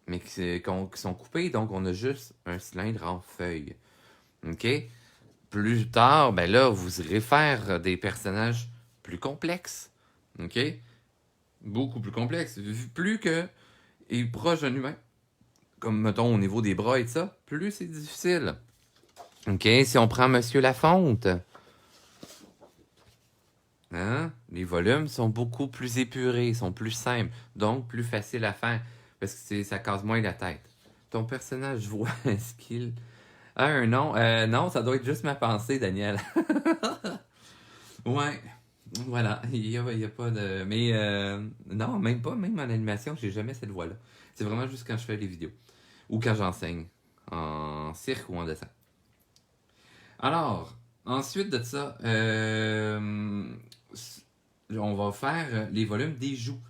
mais qui sont coupés, donc on a juste un cylindre en feuille. OK? Plus tard, ben là, vous irez faire des personnages plus complexes. OK? Beaucoup plus complexes. Plus que est proche d'un humain, comme mettons au niveau des bras et de ça, plus c'est difficile. OK? Si on prend Monsieur Lafonte, hein? Les volumes sont beaucoup plus épurés, sont plus simples, donc plus faciles à faire, parce que ça casse moins la tête. Ton personnage, je vois, est-ce qu'il a un nom? Non, ça doit être juste ma pensée, Daniel. Ouais, voilà, il y a pas de... Mais non, même pas, même en animation, j'ai jamais cette voix-là. C'est vraiment juste quand je fais les vidéos, ou quand j'enseigne, en cirque ou en dessin. Alors, ensuite de ça, on va faire les volumes des joues.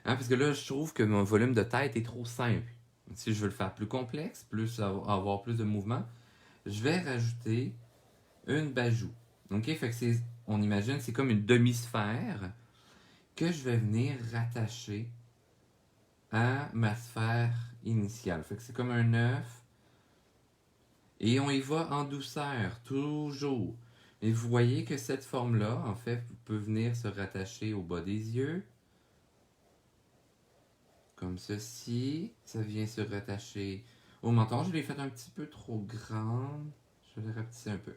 Hein, parce que là, je trouve que mon volume de tête est trop simple. Si je veux le faire plus complexe, plus avoir plus de mouvements, je vais rajouter une bajoue. OK? Fait que on imagine, c'est comme une demi-sphère que je vais venir rattacher à ma sphère initiale. Fait que c'est comme un œuf. Et on y va en douceur, toujours. Et vous voyez que cette forme-là, en fait, peut venir se rattacher au bas des yeux. Comme ceci. Ça vient se rattacher au menton. Je l'ai fait un petit peu trop grande. Je vais la rapetisser un peu.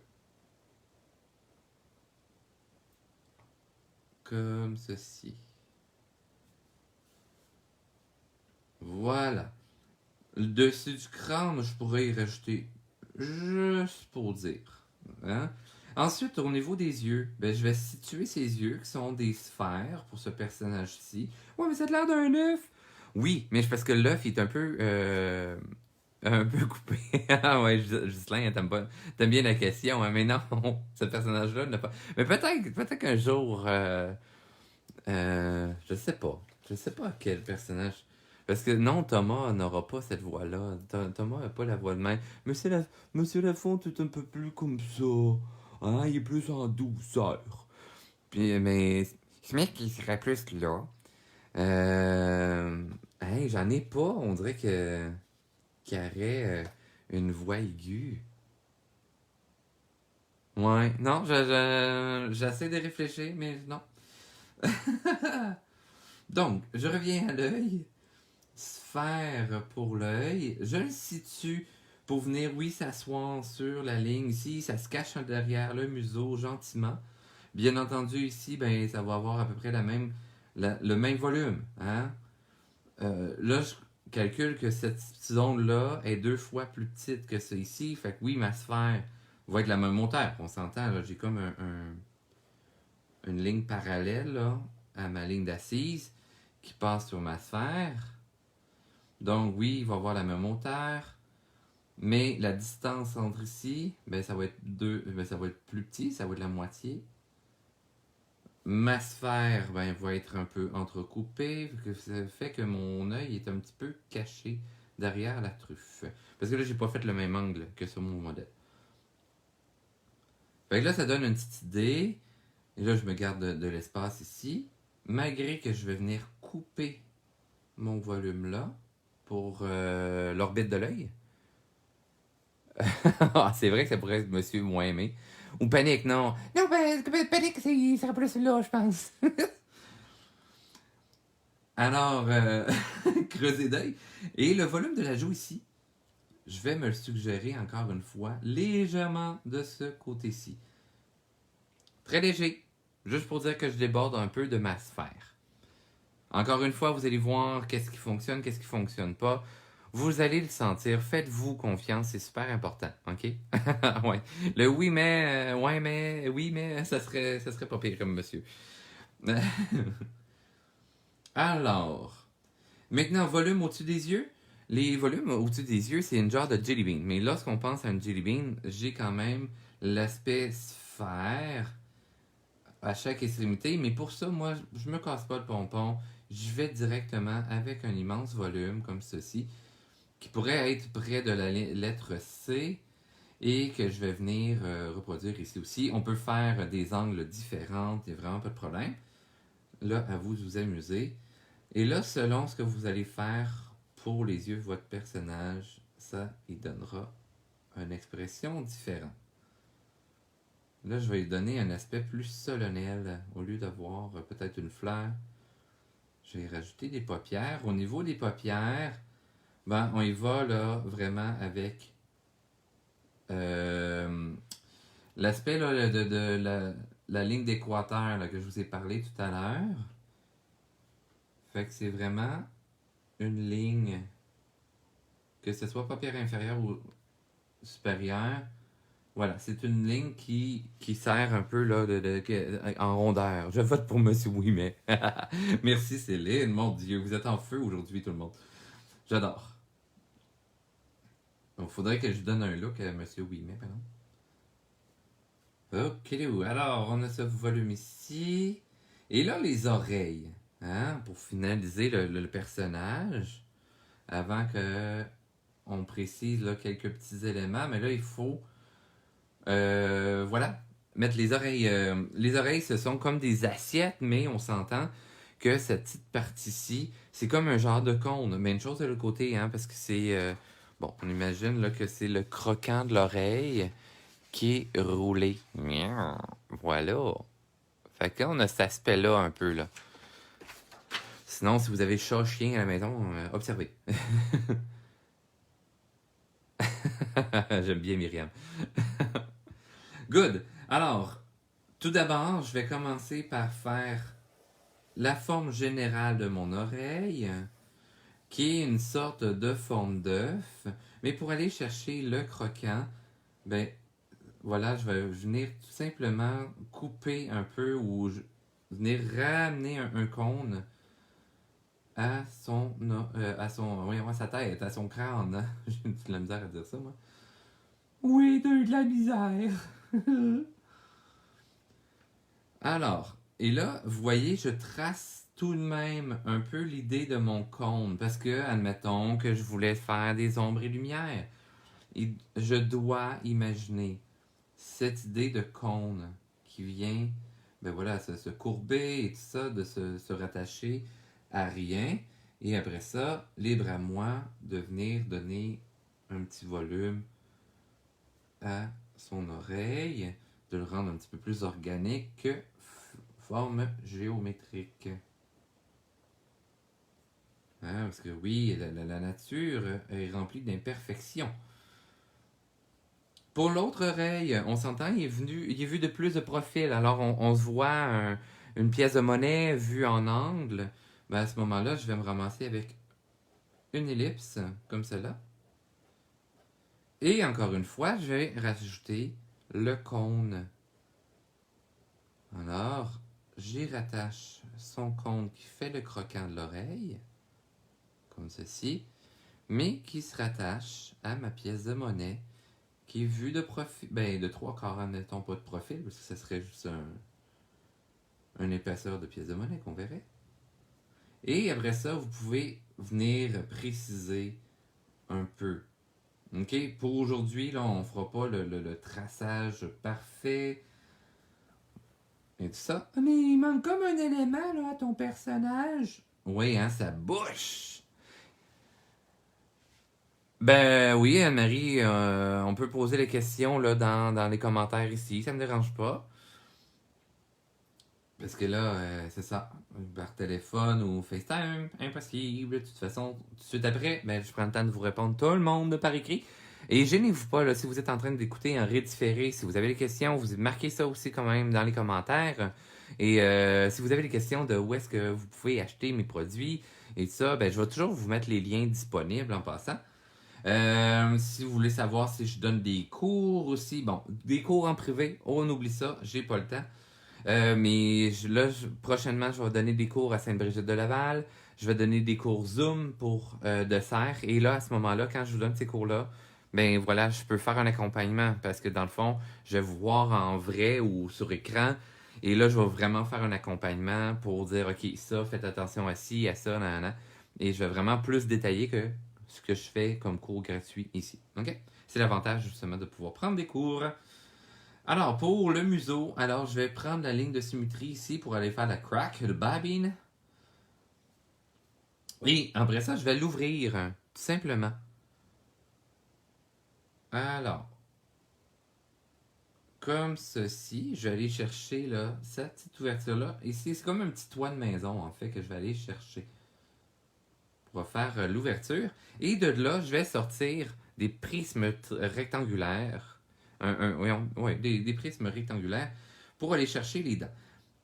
Comme ceci. Voilà. Le dessus du crâne, je pourrais y rajouter juste pour dire. Hein? Ensuite, au niveau des yeux, ben, je vais situer ces yeux qui sont des sphères pour ce personnage-ci. Ouais, mais ça a l'air d'un œuf! Oui, mais c'est parce que l'œuf est un peu coupé. Ah ouais, Ghislain, t'aimes bien la question, hein, mais non, ce personnage-là n'a pas. Mais peut-être qu'un jour, je sais pas. Je sais pas quel personnage. Parce que non, Thomas n'aura pas cette voix-là. Thomas n'a pas la voix de même. Monsieur Lafonte est un peu plus comme ça. Hein, il est plus en douceur. Puis, mais je mec qui serait plus là. Hey, j'en ai pas. On dirait qu'il y aurait une voix aiguë. Ouais, non, j'essaie de réfléchir, mais non. Donc, je reviens à l'œil. Sphère pour l'œil. Je le situe pour venir, oui, s'asseoir sur la ligne ici. Ça se cache derrière le museau gentiment. Bien entendu, ici, ben, ça va avoir à peu près le même volume. Hein? Là, je calcule que cette zone-là est 2 fois plus petite que ça ici. Fait que oui, ma sphère va être la même hauteur. On s'entend, là, j'ai comme une ligne parallèle là, à ma ligne d'assise qui passe sur ma sphère. Donc oui, il va avoir la même hauteur, mais la distance entre ici, ben, ça va être ça va être plus petit, ça va être la moitié. Ma sphère ben, va être un peu entrecoupée, ça fait que mon œil est un petit peu caché derrière la truffe. Parce que là, j'ai pas fait le même angle que sur mon modèle. Fait que là, ça donne une petite idée. Et là, je me garde de l'espace ici. Malgré que je vais venir couper mon volume là pour l'orbite de l'œil. Ah, c'est vrai que ça pourrait être monsieur moins aimé. Ou panique, non. Non, panique, ça serait plus là, je pense. Alors, creuser d'œil. Et le volume de la joue ici, je vais me le suggérer encore une fois, légèrement de ce côté-ci. Très léger. Juste pour dire que je déborde un peu de ma sphère. Encore une fois, vous allez voir qu'est-ce qui fonctionne, qu'est-ce qui fonctionne pas. Vous allez le sentir. Faites-vous confiance, c'est super important, ok? Ouais. Le oui mais, ouais mais, oui mais, ça serait pas pire comme monsieur. Alors, maintenant, volume au-dessus des yeux. Les volumes au-dessus des yeux, c'est une genre de jelly bean. Mais lorsqu'on pense à une jelly bean, j'ai quand même l'aspect sphère à chaque extrémité. Mais pour ça, moi, je me casse pas le pompon. Je vais directement avec un immense volume comme ceci, qui pourrait être près de la lettre C et que je vais venir reproduire ici aussi. On peut faire des angles différents, il n'y a vraiment pas de problème. Là, à vous de vous amuser. Et là, selon ce que vous allez faire pour les yeux de votre personnage, ça, il donnera une expression différente. Là, je vais lui donner un aspect plus solennel. Au lieu d'avoir peut-être une fleur, je vais rajouter des paupières. Au niveau des paupières, ben, on y va là vraiment avec euh, l'aspect là, de la ligne d'équateur là, que je vous ai parlé tout à l'heure. Fait que c'est vraiment une ligne, que ce soit paupière inférieure ou supérieure. Voilà, c'est une ligne qui sert un peu là, en rondeur. Je vote pour Monsieur Ouimet. Merci Céline, mon Dieu, vous êtes en feu aujourd'hui tout le monde. J'adore. Donc, faudrait que je donne un look à Monsieur Ouimet, par exemple. Ok, alors on a ce volume ici. Et là, les oreilles. Hein, pour finaliser le personnage, avant que on précise là, quelques petits éléments, mais là, il faut voilà, mettre les oreilles. Les oreilles, ce sont comme des assiettes, mais on s'entend que cette petite partie-ci, c'est comme un genre de cône. Mais une chose de l'autre côté, hein, parce que c'est. Bon, on imagine là, que c'est le croquant de l'oreille qui est roulé. Miaou. Voilà. Fait que là, on a cet aspect-là un peu, là. Sinon, si vous avez chat, chien à la maison, observez. J'aime bien Myriam. Good. Alors, tout d'abord, je vais commencer par faire la forme générale de mon oreille, qui est une sorte de forme d'œuf. Mais pour aller chercher le croquant, ben voilà, je vais venir tout simplement couper un peu ou venir ramener un cône à sa tête, à son crâne. J'ai de la misère à dire ça, moi. Oui, t'as eu de la misère. Alors, et là, vous voyez, je trace tout de même un peu l'idée de mon cône, parce que, admettons que je voulais faire des ombres et lumières, et je dois imaginer cette idée de cône qui vient, ben voilà, se courber et tout ça, de se rattacher à rien, et après ça, libre à moi de venir donner un petit volume à son oreille, de le rendre un petit peu plus organique que forme géométrique. Hein, parce que oui, la nature est remplie d'imperfections. Pour l'autre oreille, on s'entend, il est vu de plus de profil. Alors on se voit une pièce de monnaie vue en angle. Ben à ce moment-là, je vais me ramasser avec une ellipse, comme cela. Et encore une fois, je vais rajouter le cône. Alors, j'y rattache son cône qui fait le croquant de l'oreille, comme ceci, mais qui se rattache à ma pièce de monnaie, qui est vue de profil, ben de trois quarts, admettons pas de profil, parce que ce serait juste un épaisseur de pièce de monnaie qu'on verrait. Et après ça, vous pouvez venir préciser un peu OK, pour aujourd'hui, là, on fera pas le traçage parfait et tout ça. Ah, mais il manque comme un élément, là, à ton personnage. Oui, hein, sa bouche. Ben oui, Anne-Marie, on peut poser les questions là, dans les commentaires ici, ça me dérange pas. Parce que là, c'est ça, par téléphone ou FaceTime, impossible. De toute façon, tout de suite après, ben, je prends le temps de vous répondre tout le monde par écrit. Et gênez-vous pas, là, si vous êtes en train d'écouter en rédifféré, si vous avez des questions, vous marquez ça aussi quand même dans les commentaires. Et si vous avez des questions de où est-ce que vous pouvez acheter mes produits et tout ça, ben, je vais toujours vous mettre les liens disponibles en passant. Si vous voulez savoir si je donne des cours aussi, bon, des cours en privé, oh, on oublie ça, j'ai pas le temps. Prochainement, je vais donner des cours à Sainte-Brigitte-de-Laval. Je vais donner des cours Zoom pour de serre. Et là, à ce moment-là, quand je vous donne ces cours-là, ben voilà, je peux faire un accompagnement parce que dans le fond, je vais vous voir en vrai ou sur écran. Et là, je vais vraiment faire un accompagnement pour dire, OK, ça, faites attention à ci, à ça, nan. Et je vais vraiment plus détailler que ce que je fais comme cours gratuit ici. OK? C'est l'avantage justement de pouvoir prendre des cours. Alors, pour le museau, alors je vais prendre la ligne de symétrie ici pour aller faire la crack, le bobbin. Et après ça, je vais l'ouvrir, tout simplement. Alors, comme ceci, je vais aller chercher là, cette petite ouverture-là. Ici, c'est comme un petit toit de maison, en fait, que je vais aller chercher pour faire l'ouverture. Et de là, je vais sortir des prismes rectangulaires. Des prismes rectangulaires pour aller chercher les dents.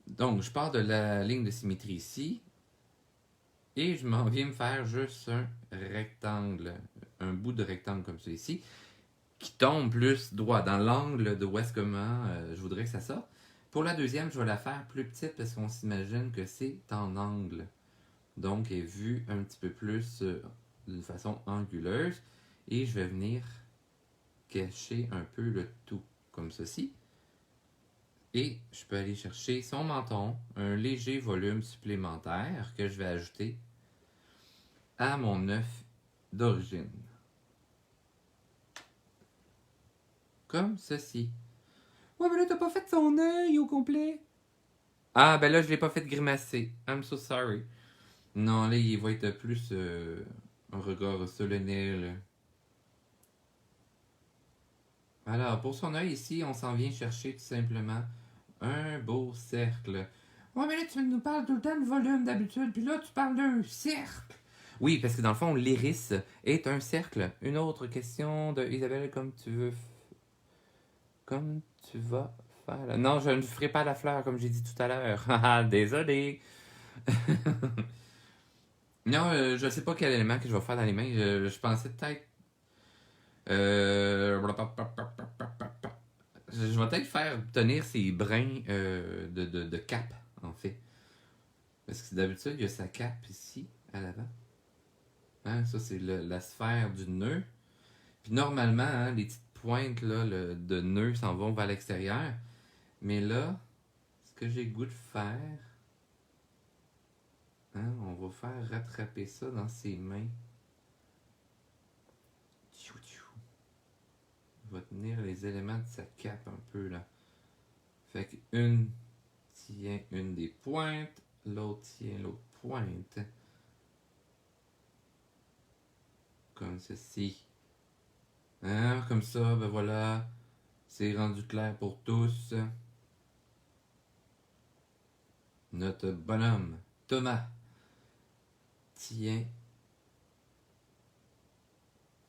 Donc, je pars de la ligne de symétrie ici. Et je m'en viens me faire juste un rectangle, un bout de rectangle comme ça ici, qui tombe plus droit dans l'angle de où est-ce que je voudrais que ça sorte. Pour la deuxième, je vais la faire plus petite parce qu'on s'imagine que c'est en angle. Donc, elle est vue un petit peu plus de façon anguleuse. Et je vais venir cacher un peu le tout, comme ceci. Et je peux aller chercher son menton, un léger volume supplémentaire que je vais ajouter à mon œuf d'origine. Comme ceci. Ouais, mais là, t'as pas fait son œil au complet. Ah, ben là, je l'ai pas fait grimacer. I'm so sorry. Non, là, il va être plus un regard solennel. Alors, pour son œil ici, on s'en vient chercher tout simplement un beau cercle. Ouais, mais là, tu nous parles tout le temps de volume d'habitude, puis là, tu parles d'un cercle. Oui, parce que dans le fond, l'iris est un cercle. Une autre question de Isabelle, comme tu vas faire. Non, je ne ferai pas la fleur comme j'ai dit tout à l'heure. Haha, désolé. Non, je sais pas quel élément que je vais faire dans les mains. Je pensais peut-être. Euh, je vais peut-être faire tenir ces brins de cape, en fait. Parce que d'habitude, il y a sa cape ici, à l'avant. Hein, ça, c'est la sphère du nœud. Puis normalement, hein, les petites pointes là, de nœud s'en vont vers l'extérieur. Mais là, ce que j'ai le goût de faire, hein, on va faire rattraper ça dans ses mains. On va tenir les éléments de sa cape un peu là. Fait qu'une tient une des pointes, l'autre tient l'autre pointe. Comme ceci. Hein, comme ça, ben voilà. C'est rendu clair pour tous. Notre bonhomme, Thomas, tient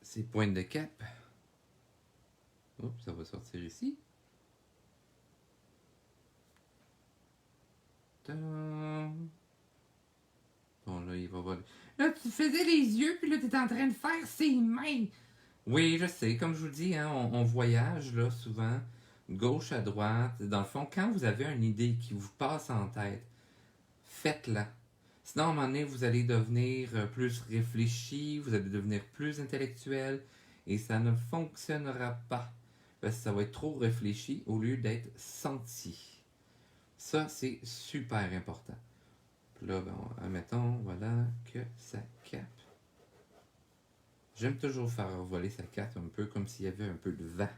ses pointes de cape. Oups, ça va sortir ici. Tadam. Bon, là, il va voler. Là, tu faisais les yeux, puis là, tu es en train de faire ses mains. Oui, je sais. Comme je vous dis, hein, on voyage là souvent, gauche à droite. Dans le fond, quand vous avez une idée qui vous passe en tête, faites-la. Sinon, à un moment donné, vous allez devenir plus réfléchi, vous allez devenir plus intellectuel, et ça ne fonctionnera pas. Parce que ça va être trop réfléchi au lieu d'être senti. Ça, c'est super important. Puis là, ben, admettons, voilà, que ça capte. J'aime toujours faire voler sa carte un peu comme s'il y avait un peu de vent.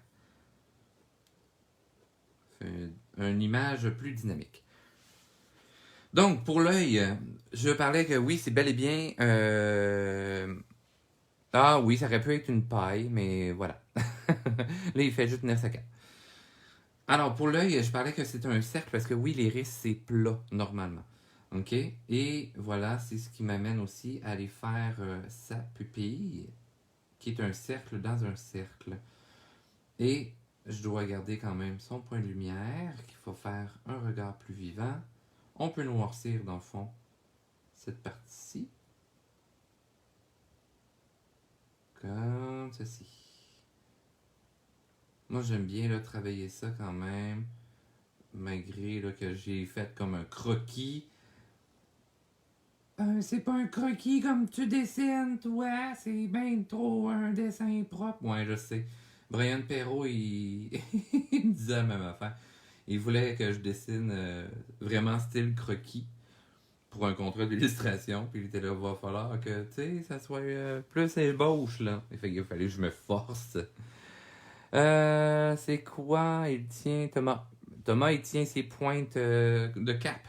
Fait une image plus dynamique. Donc, pour l'œil, je parlais que oui, c'est bel et bien... Ah oui, ça aurait pu être une paille, mais voilà. Là, il fait juste tenir sa carte. Alors, pour l'œil, je parlais que c'est un cercle parce que oui, l'iris, c'est plat, normalement. OK? Et voilà, c'est ce qui m'amène aussi à aller faire sa pupille, qui est un cercle dans un cercle. Et je dois garder quand même son point de lumière, qu'il faut faire un regard plus vivant. On peut noircir, dans le fond, cette partie-ci, comme ceci. Moi, j'aime bien là, travailler ça quand même, malgré là, que j'ai fait comme un croquis. C'est pas un croquis comme tu dessines, toi. C'est bien trop un dessin propre. Ouais, je sais. Brian Perrault, il me disait la même affaire. Il voulait que je dessine vraiment style croquis pour un contrat d'illustration. Puis il était là, va falloir que, tu sais, ça soit plus ébauche, là. Il fallait que je me force. C'est quoi? Il tient, Thomas. Thomas, il tient ses pointes de cap.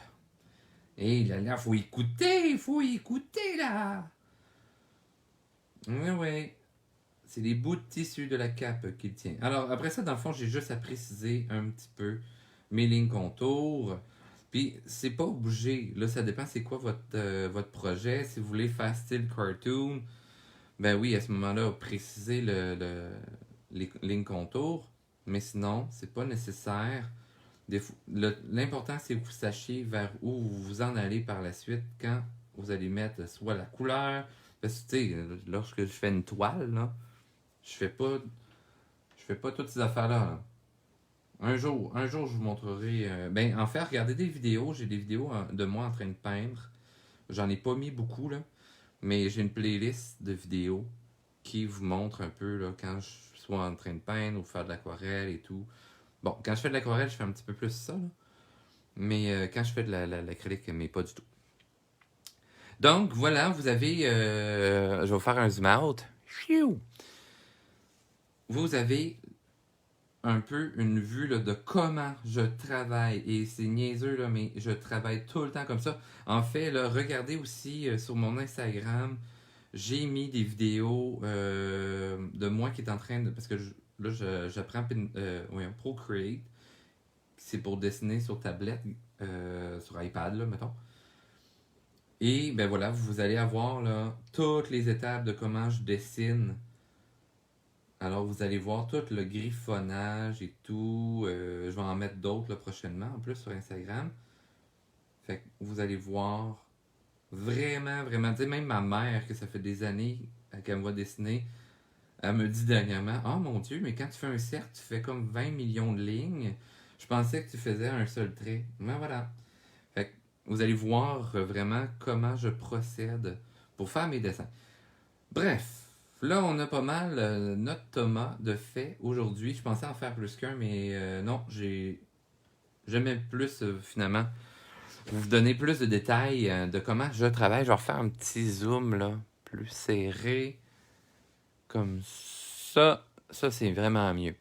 Et là, faut écouter, là. Oui, oui. C'est les bouts de tissu de la cape qu'il tient. Alors, après ça, dans le fond, j'ai juste à préciser un petit peu mes lignes contours. Puis, c'est pas obligé. Là, ça dépend c'est quoi votre projet. Si vous voulez faire style cartoon, ben oui, à ce moment-là, précisez les lignes contours. Mais sinon, c'est pas nécessaire. L'important, c'est que vous sachiez vers où vous vous en allez par la suite quand vous allez mettre soit la couleur. Parce que, tu sais, lorsque je fais une toile, là, je fais pas, je fais pas toutes ces affaires-là. Là. Un jour, je vous montrerai. Ben, en fait, regardez des vidéos. J'ai des vidéos de moi en train de peindre. J'en ai pas mis beaucoup, là. Mais j'ai une playlist de vidéos qui vous montre un peu là, quand je suis en train de peindre ou faire de l'aquarelle et tout. Bon, quand je fais de l'aquarelle, je fais un petit peu plus ça, là. Mais quand je fais de l'acrylique, mais pas du tout. Donc, voilà, vous avez... je vais vous faire un zoom out. Vous avez un peu une vue là, de comment je travaille. Et c'est niaiseux, là, mais je travaille tout le temps comme ça. En fait, là, regardez aussi sur mon Instagram, j'ai mis des vidéos de moi qui est en train de... Parce que j'apprends Procreate. C'est pour dessiner sur tablette, sur iPad, là, mettons. Et ben voilà, vous allez avoir là, toutes les étapes de comment je dessine. Alors vous allez voir tout le griffonnage et tout. Je vais en mettre d'autres là, prochainement, en plus sur Instagram. Fait que vous allez voir vraiment, vraiment. Tu sais, même ma mère, que ça fait des années qu'elle me voit dessiner, elle me dit dernièrement, oh mon Dieu, mais quand tu fais un cercle, tu fais comme 20 millions de lignes. Je pensais que tu faisais un seul trait. Mais voilà. Fait que vous allez voir vraiment comment je procède pour faire mes dessins. Bref, là on a pas mal notre Thomas de fait aujourd'hui. Je pensais en faire plus qu'un, mais non, j'aimais plus finalement vous donner plus de détails de comment je travaille. Je vais refaire un petit zoom là, plus serré, comme ça. Ça c'est vraiment mieux.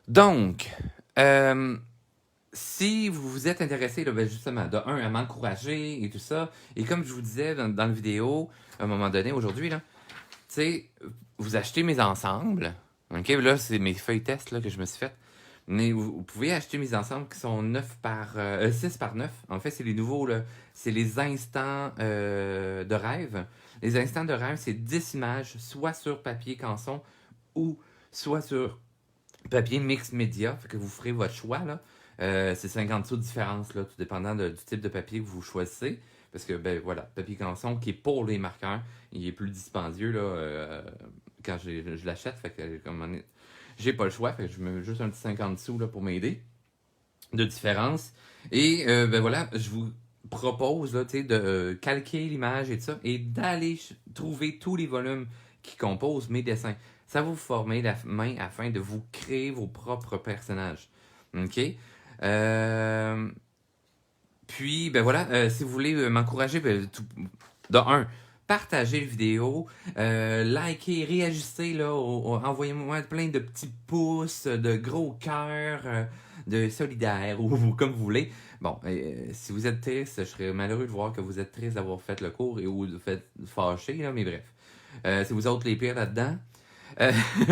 Donc, si vous vous êtes intéressé, là, ben justement, de un, à m'encourager et tout ça, et comme je vous disais dans la vidéo, à un moment donné, aujourd'hui, là, tu sais, vous achetez mes ensembles, ok, là, c'est mes feuilles test là, que je me suis faites, mais vous pouvez acheter mes ensembles qui sont 6 par 9. En fait, c'est les nouveaux, là, c'est les instants de rêve. Les instants de rêve, c'est 10 images, soit sur papier canson, ou soit sur papier mix média, fait que vous ferez votre choix, là. C'est 50 sous de différence, là, tout dépendant du type de papier que vous choisissez. Parce que, ben voilà, papier canson qui est pour les marqueurs, il est plus dispendieux, là, quand je l'achète. Fait que, comme j'ai pas le choix, fait que je mets juste un petit 50 sous, là, pour m'aider de différence. Et, ben voilà, je vous propose, là, tu sais, de calquer l'image et tout ça, et d'aller trouver tous les volumes qui composent mes dessins. Ça va vous former la main afin de vous créer vos propres personnages. OK? Puis, ben voilà, si vous voulez m'encourager, ben, de un, partagez la vidéo, likez, réagissez, là, envoyez-moi plein de petits pouces, de gros cœurs, de solidaires, ou comme vous voulez. Bon, si vous êtes triste, je serais malheureux de voir que vous êtes triste d'avoir fait le cours ou de fait fâché, là, mais bref. C'est vous autres les pires là-dedans.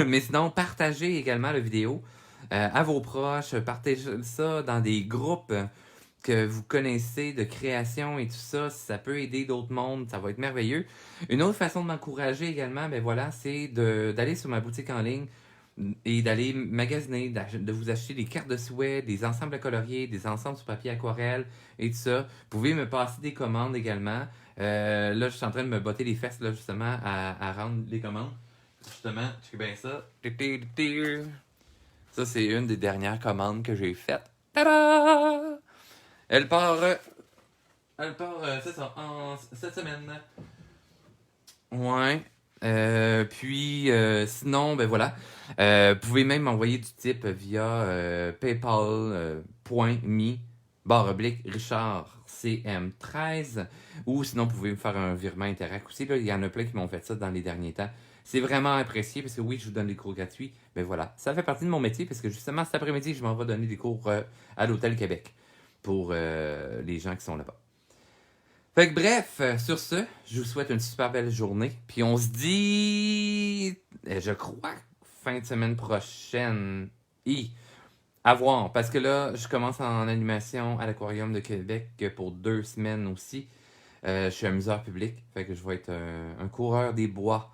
Mais sinon, partagez également la vidéo à vos proches, partagez ça dans des groupes que vous connaissez de création et tout ça, si ça peut aider d'autres mondes, ça va être merveilleux. Une autre façon de m'encourager également, ben voilà, c'est d'aller sur ma boutique en ligne et d'aller magasiner, de vous acheter des cartes de souhait, des ensembles à colorier, des ensembles sur papier aquarelle et tout ça. Vous pouvez me passer des commandes également. Là, je suis en train de me botter les fesses là, justement à rendre les commandes. Justement, je fais bien ça. Ça, c'est une des dernières commandes que j'ai faites. Tada! Elle part, c'est ça, cette semaine. Ouais. Puis, sinon, ben voilà. Vous pouvez même m'envoyer du type via paypal.me/Richard CM13. Ou sinon, vous pouvez me faire un virement Interac aussi. Là, il y en a plein qui m'ont fait ça dans les derniers temps. C'est vraiment apprécié parce que oui, je vous donne des cours gratuits. Mais voilà, ça fait partie de mon métier parce que justement, cet après-midi, je m'en vais donner des cours à l'Hôtel Québec pour les gens qui sont là-bas. Fait que bref, sur ce, je vous souhaite une super belle journée. Puis on se dit, je crois, fin de semaine prochaine. À voir, parce que là, je commence en animation à l'Aquarium de Québec pour 2 semaines aussi. Je suis amuseur public, fait que je vais être un coureur des bois.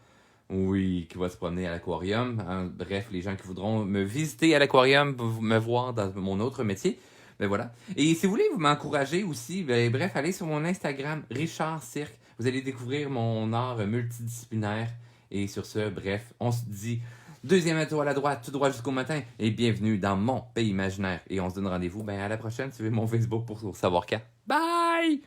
Oui, qui va se promener à l'aquarium. Bref, les gens qui voudront me visiter à l'aquarium, me voir dans mon autre métier. Ben voilà. Et si vous voulez vous m'encourager aussi, ben bref, allez sur mon Instagram, Richard Cirque. Vous allez découvrir mon art multidisciplinaire. Et sur ce, bref, on se dit 2e étoile à droite, tout droit jusqu'au matin. Et bienvenue dans mon pays imaginaire. Et on se donne rendez-vous à la prochaine. Suivez mon Facebook pour savoir quand. Bye!